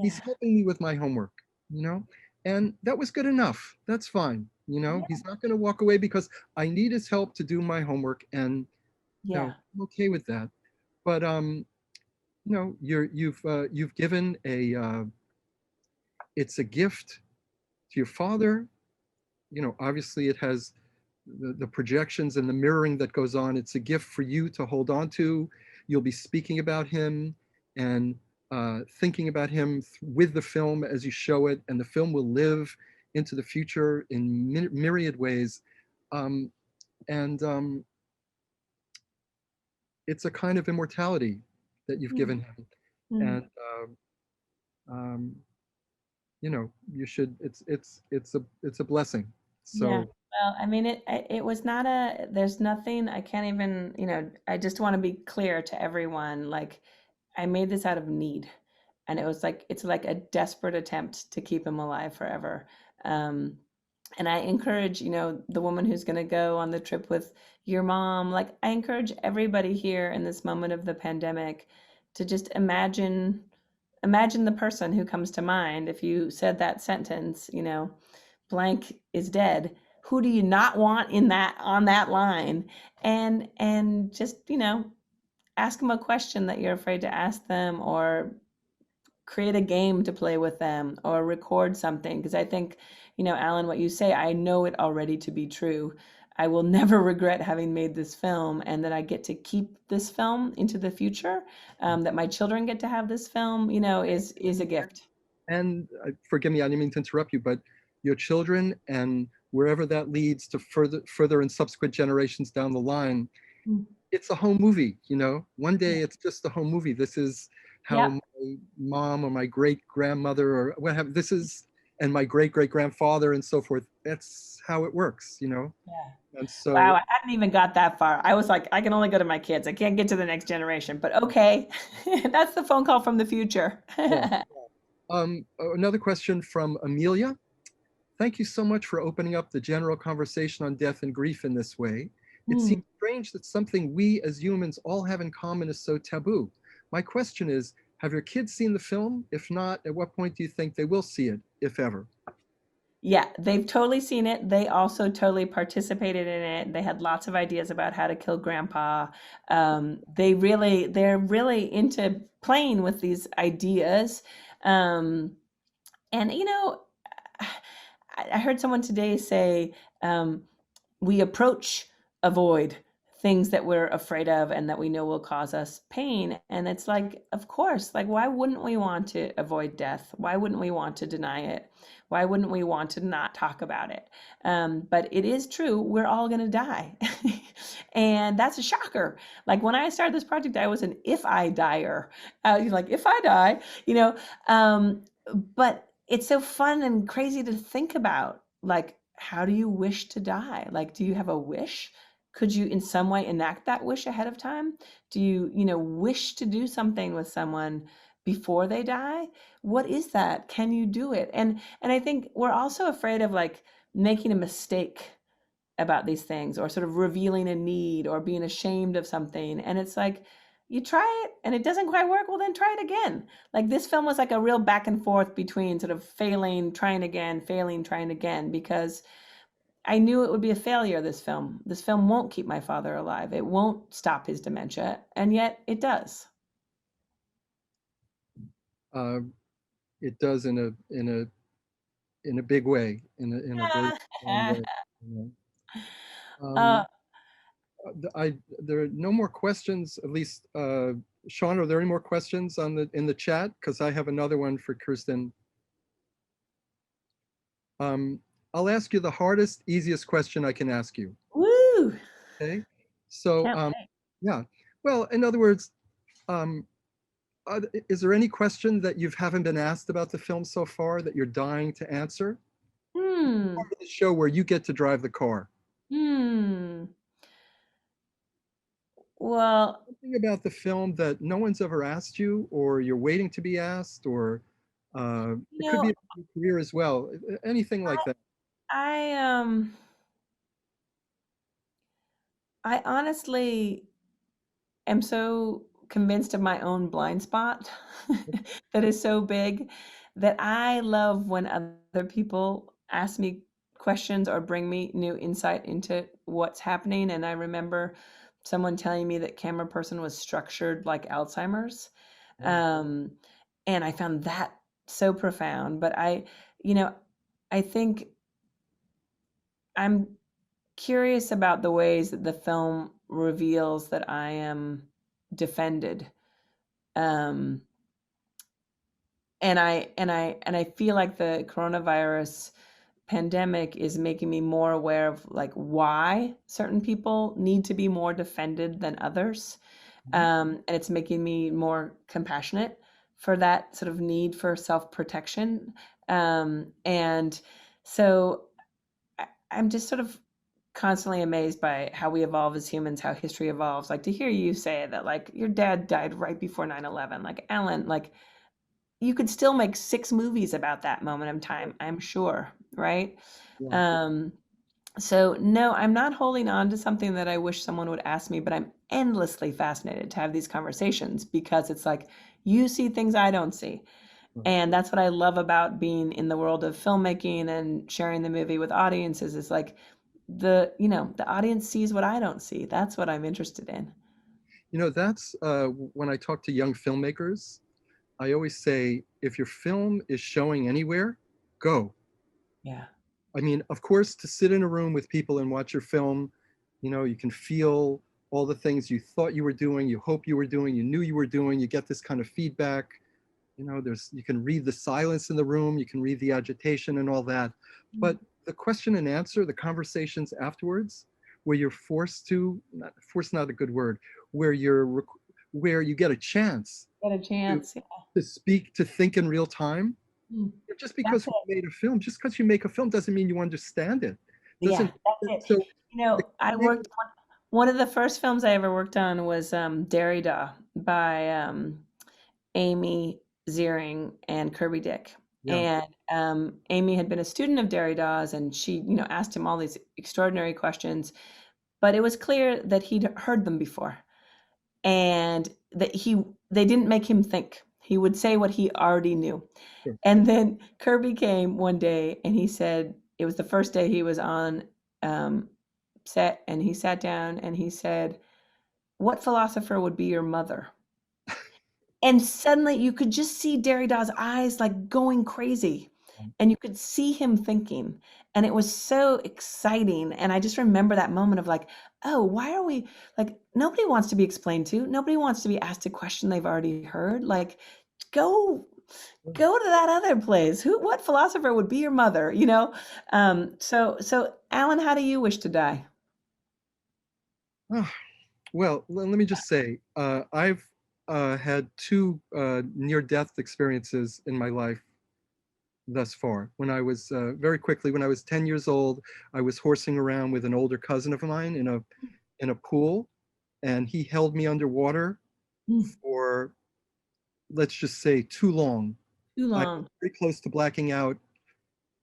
He's Yeah. helping me with my homework, you know? And that was good enough. That's fine. Yeah. He's not going to walk away because I need his help to do my homework. And, Yeah. I'm okay with that. But, you've given it's a gift to your father. Obviously it has the projections and the mirroring that goes on. It's a gift for you to hold on to. You'll be speaking about him and thinking about him with the film as you show it, and the film will live into the future in myriad ways. Um, and it's a kind of immortality that you've Mm, given him. mm. And um, you should. It's a blessing. Yeah. So Well, I mean, it was not there's nothing, I can't even, I just want to be clear to everyone. Like, I made this out of need. And it's like a desperate attempt to keep him alive forever. Um, and I encourage, the woman who's going to go on the trip with your mom, like, I encourage everybody here in this moment of the pandemic to just imagine the person who comes to mind. If you said that sentence, blank is dead, who do you not want in that on that line? And just, ask them a question that you're afraid to ask them, or create a game to play with them, or record something. Because I think, Alan, what you say, I know it already to be true. I will never regret having made this film, and that I get to keep this film into the future, that my children get to have this film, is a gift. and forgive me, I didn't mean to interrupt you, but your children and wherever that leads to further and subsequent generations down the line, Mm. it's a home movie. One day it's just a home movie. This is how Yep. my mom or my great grandmother or what have this is, and my great great grandfather and so forth. That's how it works. Yeah. And Wow, so I hadn't even got that far. I was like, I can only go to my kids. I can't get to the next generation. But okay, that's the phone call from the future. yeah. Another question from Amelia. Thank you so much for opening up the general conversation on death and grief in this way. It seems Hmm. strange that something we as humans all have in common is so taboo. My question is, have your kids seen the film? If not, at what point do you think they will see it, if ever? Yeah, they've totally seen it. They also totally participated in it. They had lots of ideas about how to kill grandpa. They're really into playing with these ideas. Um, and I heard someone today say, we approach avoid things that we're afraid of and that we know will cause us pain. And it's like, of course, like, why wouldn't we want to avoid death? Why wouldn't we want to deny it? Why wouldn't we want to not talk about it? But it is true, we're all going to die. And that's a shocker. Like, when I started this project, I was an if I dyer. Like, if I die, you know, um, but it's so fun and crazy to think about. Like, how do you wish to die? Like, do you have a wish? Could you in some way enact that wish ahead of time? Do you, wish to do something with someone before they die? What is that? Can you do it? And I think we're also afraid of, like, making a mistake about these things, or sort of revealing a need, or being ashamed of something. And it's like, you try it and it doesn't quite work, well, then try it again. Like, this film was like a real back and forth between sort of failing, trying again, failing, trying again, because I knew it would be a failure, this film. This film won't keep my father alive. It won't stop his dementia, and yet it does. Uh, it does in a big way, in a very strong way. You know? Uh, There are no more questions, at least, Sean, are there any more questions in the chat? Because I have another one for Kirsten. Um, I'll ask you the hardest, easiest question I can ask you. Woo! Okay. So, Can't yeah. Well, in other words, um, is there any question that you haven't been asked about the film so far that you're dying to answer? Hmm. Part of the show where you get to drive the car. Hmm. Well, Something about the film that no one's ever asked you, or you're waiting to be asked, or you it could know, be a career as well. Anything like that. I I honestly am so convinced of my own blind spot that is so big, that I love when other people ask me questions or bring me new insight into what's happening. And I remember someone telling me that camera person was structured like Alzheimer's. Um, and I found that so profound. But you know, I think I'm curious about the ways that the film reveals that I am defended. Um, and I feel like the coronavirus pandemic is making me more aware of, like, why certain people need to be more defended than others. And it's making me more compassionate for that sort of need for self-protection. And so I'm just sort of constantly amazed by how we evolve as humans, how history evolves. Like, to hear you say that, like, your dad died right before 9/11, like, Alan, like, you could still make 6 movies about that moment in time, I'm sure, right? Yeah. Um, so no, I'm not holding on to something that I wish someone would ask me, but I'm endlessly fascinated to have these conversations, because it's like, you see things I don't see. Right. And that's what I love about being in the world of filmmaking and sharing the movie with audiences, is like, the audience sees what I don't see. That's what I'm interested in. That's when I talk to young filmmakers, I always say, if your film is showing anywhere, go. Yeah. I mean, of course, to sit in a room with people and watch your film, you can feel all the things you thought you were doing, you hope you were doing, you knew you were doing, you get this kind of feedback. You can read the silence in the room, you can read the agitation and all that. But the question and answer, the conversations afterwards, where you're forced to, not forced, not a good word, where where you get a chance Get a to, chance. Yeah. to speak, to think in real time. Mm. Just That's because it. we made a film, just because you make a film doesn't mean you understand it. Yeah, Doesn't that's it. so the I worked one of the first films I ever worked on was Derrida by Amy Ziering and Kirby Dick. yeah. And Amy had been a student of Derrida's, and she, asked him all these extraordinary questions. but it was clear that he'd heard them before, and that they didn't make him think. He would say what he already knew. Sure. And then Kirby came one day and he said, it was the first day he was on set, and he sat down and he said, "What philosopher would be your mother?" And suddenly you could just see Derrida's eyes like going crazy, and you could see him thinking. And it was so exciting. And I just remember that moment of like, oh, why are we like, nobody wants to be explained to, nobody wants to be asked a question they've already heard. Like, go to that other place. What philosopher would be your mother, you know? So Alan, how do you wish to die? Ah, well, let me just say, I've had two near-death experiences in my life thus far. When I was very quickly, when I was 10 years old, I was horsing around with an older cousin of mine in a pool, and he held me underwater Mm, for, let's just say, too long. too I was long. very close to blacking out,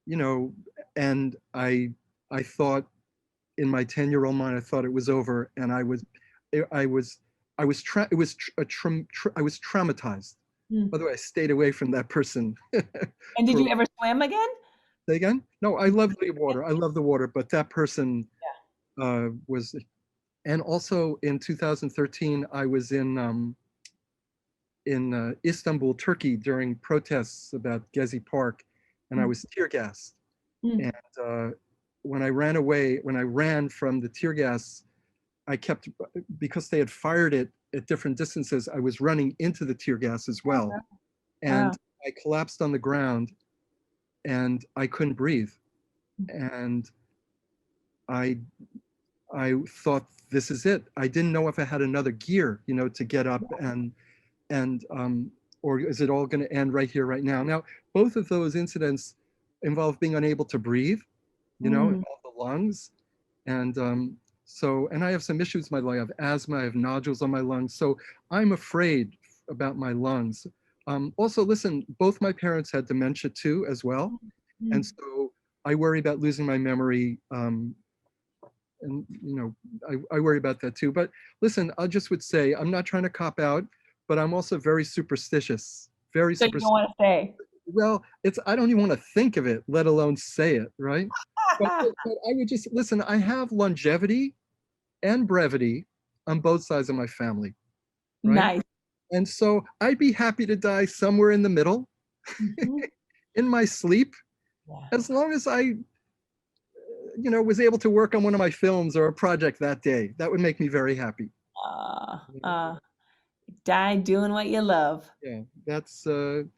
you know, and I thought in my 10-year-old mind, I thought it was over, and I was it was I was traumatized. Mm. By the way, I stayed away from that person And did for, you ever swim again? say again? No, I Did love you the swim water. I love the water, but that person again? was, and also in 2013, I was in Istanbul, Turkey during protests about Gezi Park, and I Yeah. was tear gassed. Mm, And when I ran away, when I ran from the tear gas, I kept, because they had fired it at different distances, I was running into the tear gas as mm. well. And Wow. I collapsed on the ground and I couldn't breathe. And I I thought, this is it. I didn't know if I had another gear, to get up and or is it all going to end right here, right now? Now, both of those incidents involve being unable to breathe, Mm. involve the lungs. And and I have some issues in my lung. I have asthma, I have nodules on my lungs. So I'm afraid about my lungs. Also, listen, both my parents had dementia too, as well. And Mm. so I worry about losing my memory. And, I worry about that too. But listen, I just would say, I'm not trying to cop out, but I'm also very superstitious, very So you don't superstitious. want to say. Well, I don't even want to think of it, let alone say it, right? But I would just listen. I have longevity and brevity on both sides of my family, right? Nice. And so I'd be happy to die somewhere in the middle Mhm. in my sleep, Yeah. as long as I, was able to work on one of my films or a project that day. That would make me very happy. Uh, uh, Die doing what you love. Yeah, that's and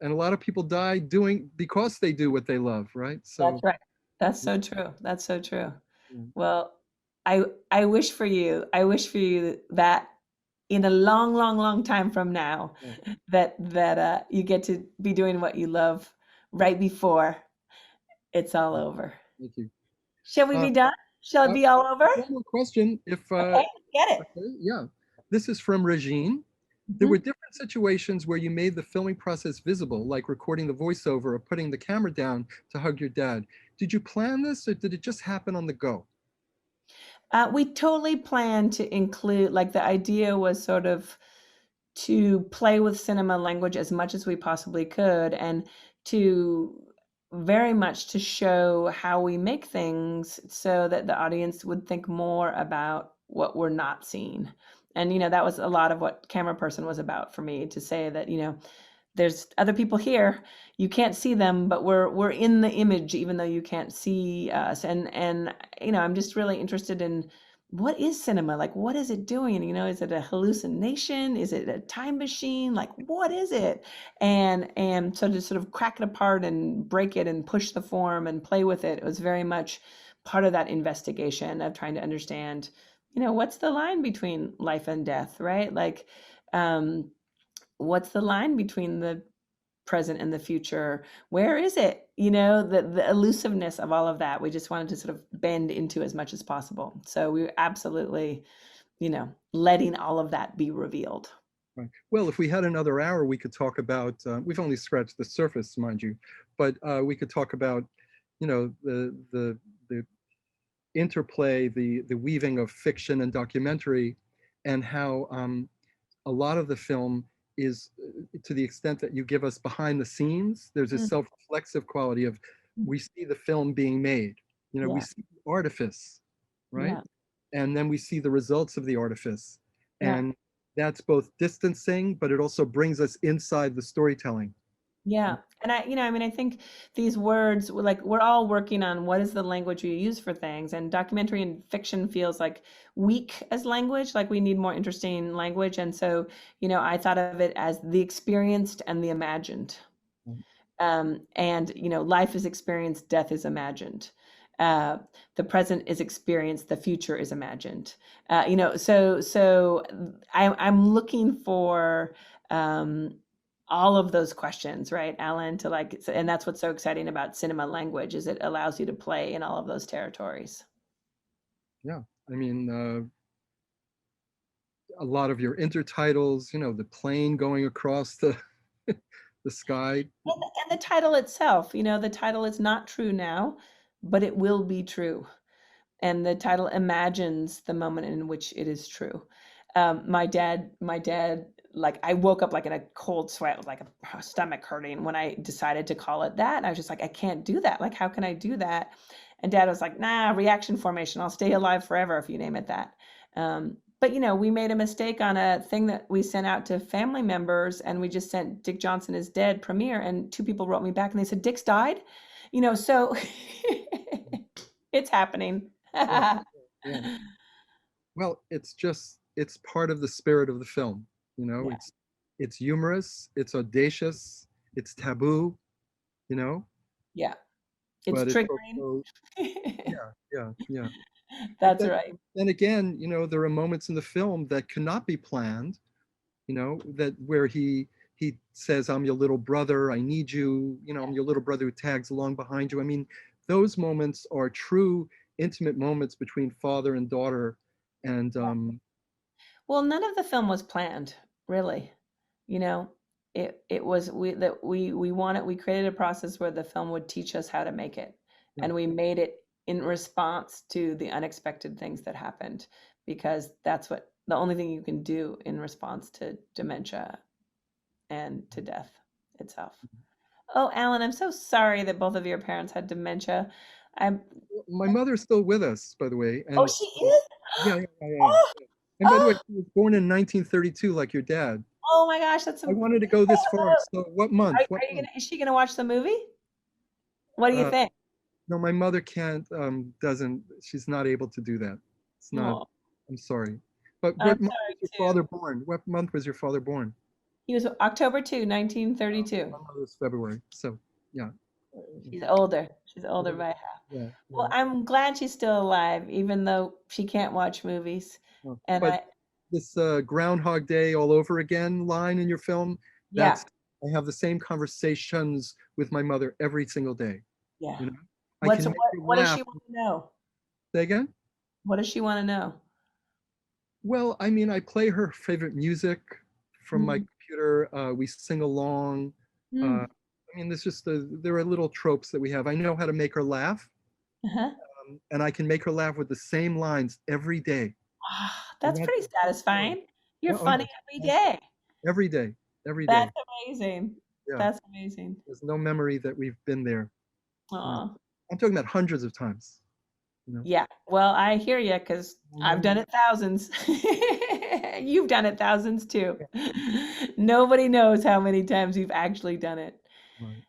a lot of people die doing because they do what they love, right? That's So right. That's so true. That's so true. yeah, Well, I I wish for you that in a long, long, long time from now, yeah, that you get to be doing what you love right before it's all over. thank you. Shall we Uh, be done? Shall it uh, be all over? One more question, if Okay, get it. okay, yeah. This is from Regine. There were Mhm. different situations where you made the filming process visible, like recording the voiceover or putting the camera down to hug your dad. Did you plan this or did it just happen on the go? We totally planned to include, like, the idea was sort of to play with cinema language as much as we possibly could, and to very much to show how we make things so that the audience would think more about what we're not seeing. And, that was a lot of what Camera Person was about for me, to say that, there's other people here, you can't see them, but we're in the image even though you can't see us. And I'm just really interested in, what is cinema, like, what is it doing, is it a hallucination, is it a time machine, like, what is it? And so to sort of crack it apart and break it and push the form and play with it, it was very much part of that investigation of trying to understand, what's the line between life and death, right? Like, um what's the line between the present and the future? Where is it? The elusiveness of all of that, we just wanted to sort of bend into as much as possible. So we were absolutely, letting all of that be revealed. Right. Well, if we had another hour, we could talk about, we've only scratched the surface, mind you, but we could talk about, the interplay, the weaving of fiction and documentary, and how a lot of the film is, to the extent that you give us behind the scenes, there's a Mm, self-reflexive quality of, we see the film being made, we yeah, see artifice, right? yeah, And then we see the results of the artifice. yeah. And that's both distancing, but it also brings us inside the storytelling. Yeah. And I mean, I think these words, like, we're all working on what is the language we use for things. And documentary and fiction feels like weak as language, like we need more interesting language. And so, I thought of it as the experienced and the imagined. And life is experienced, death is imagined. Uh, the present is experienced, the future is imagined. So I'm looking for um, all of those questions, right, Alan? To like, and that's what's so exciting about cinema language is it allows you to play in all of those territories. Yeah, I mean, a lot of your intertitles, the plane going across the the sky. And the title itself, the title is not true now, but it will be true. And the title imagines the moment in which it is true. My dad, like, I woke up like in a cold sweat with like a stomach hurting when I decided to call it that. And I was just like, I can't do that. Like, how can I do that? And Dad was like, nah, reaction formation. I'll stay alive forever if you name it that. But we made a mistake on a thing that we sent out to family members, and we just sent Dick Johnson is dead premiere, and two people wrote me back and they said Dick's died. So it's happening. Yeah, yeah. Well, it's part of the spirit of the film. Yeah, It's humorous, it's audacious, it's taboo, you know, yeah. It's but it's triggering. also, yeah, yeah, yeah. But That's right. then again, there are moments in the film that cannot be planned, that where he says, I'm your little brother, I need you, I'm your little brother who tags along behind you. I mean, those moments are true intimate moments between father and daughter. And Well, none of the film was planned, really. You know, it was we created a process where the film would teach us how to make it, yeah, and we made it in response to the unexpected things that happened, because that's what the only thing you can do in response to dementia and to death itself. Oh, Alan, I'm so sorry that both of your parents had dementia. I'm my mother's still with us, by the way. Oh, And she is? yeah, yeah, yeah, yeah. Oh, Yeah. And by the way, oh, she was born in 1932, like your dad. oh my gosh, that's I some. wanted to go this far. So what month? What month? Is she gonna watch the movie? What do you Uh, think? no, my mother can't, doesn't, she's not able to do that. It's not, Oh, I'm sorry. But I'm what month sorry was your too. father born? What month was your father born? He was October 2, 1932. My mother's February. So yeah. She's older. She's older by half. Yeah, Well, yeah. I'm glad she's still alive, even though she can't watch movies. And But this Groundhog Day all over again line in your film, yeah, that's, I have the same conversations with my mother every single day. yeah. You know, I What's can what? make her What does laugh. she want to know? Say again? What does she want to know? Well, I mean, I play her favorite music from my Mm, computer. We sing along. mm, I mean, there's just there are little tropes that we have. I know how to make her laugh, uh-huh. and I can make her laugh with the same lines every day. Ah, And that's pretty yeah, satisfying. You're yeah, oh funny every yeah, day. every day, every That's day. amazing. Yeah, That's amazing. there's no memory that we've been there. Uh, Aw. I'm talking about hundreds of times. You know. Yeah. Well, I hear you because I've done it thousands. You've done it thousands too. Nobody knows how many times you've actually done it. Right.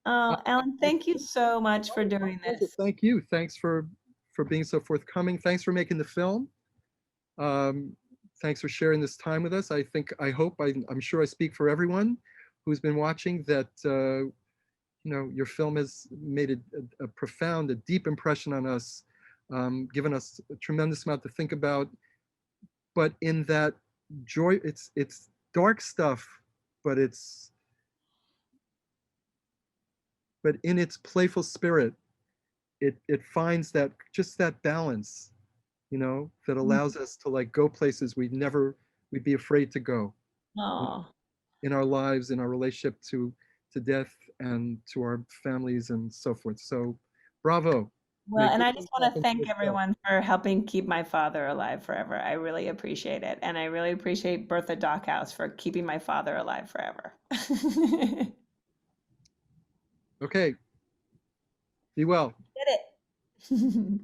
Oh, Ellen, I thank you so much for My doing pleasure. this. Thank you. Thanks for being so forthcoming. Thanks for making the film. Um, Thanks for sharing this time with us. I hope, I'm sure I speak for everyone who's been watching that, your film has made a profound, a deep impression on us, given us a tremendous amount to think about. But in that joy, it's dark stuff, but but in its playful spirit, it finds that just that balance, that allows us to like go places we'd be afraid to go, you know, Oh, in our lives, in our relationship to death and to our families and so forth. So bravo. Well, Make and good I things just want to happen for thank the show. everyone for helping keep my father alive forever. I really appreciate it. And I really appreciate Bertha Dockhouse for keeping my father alive forever. Okay, be well. Did it.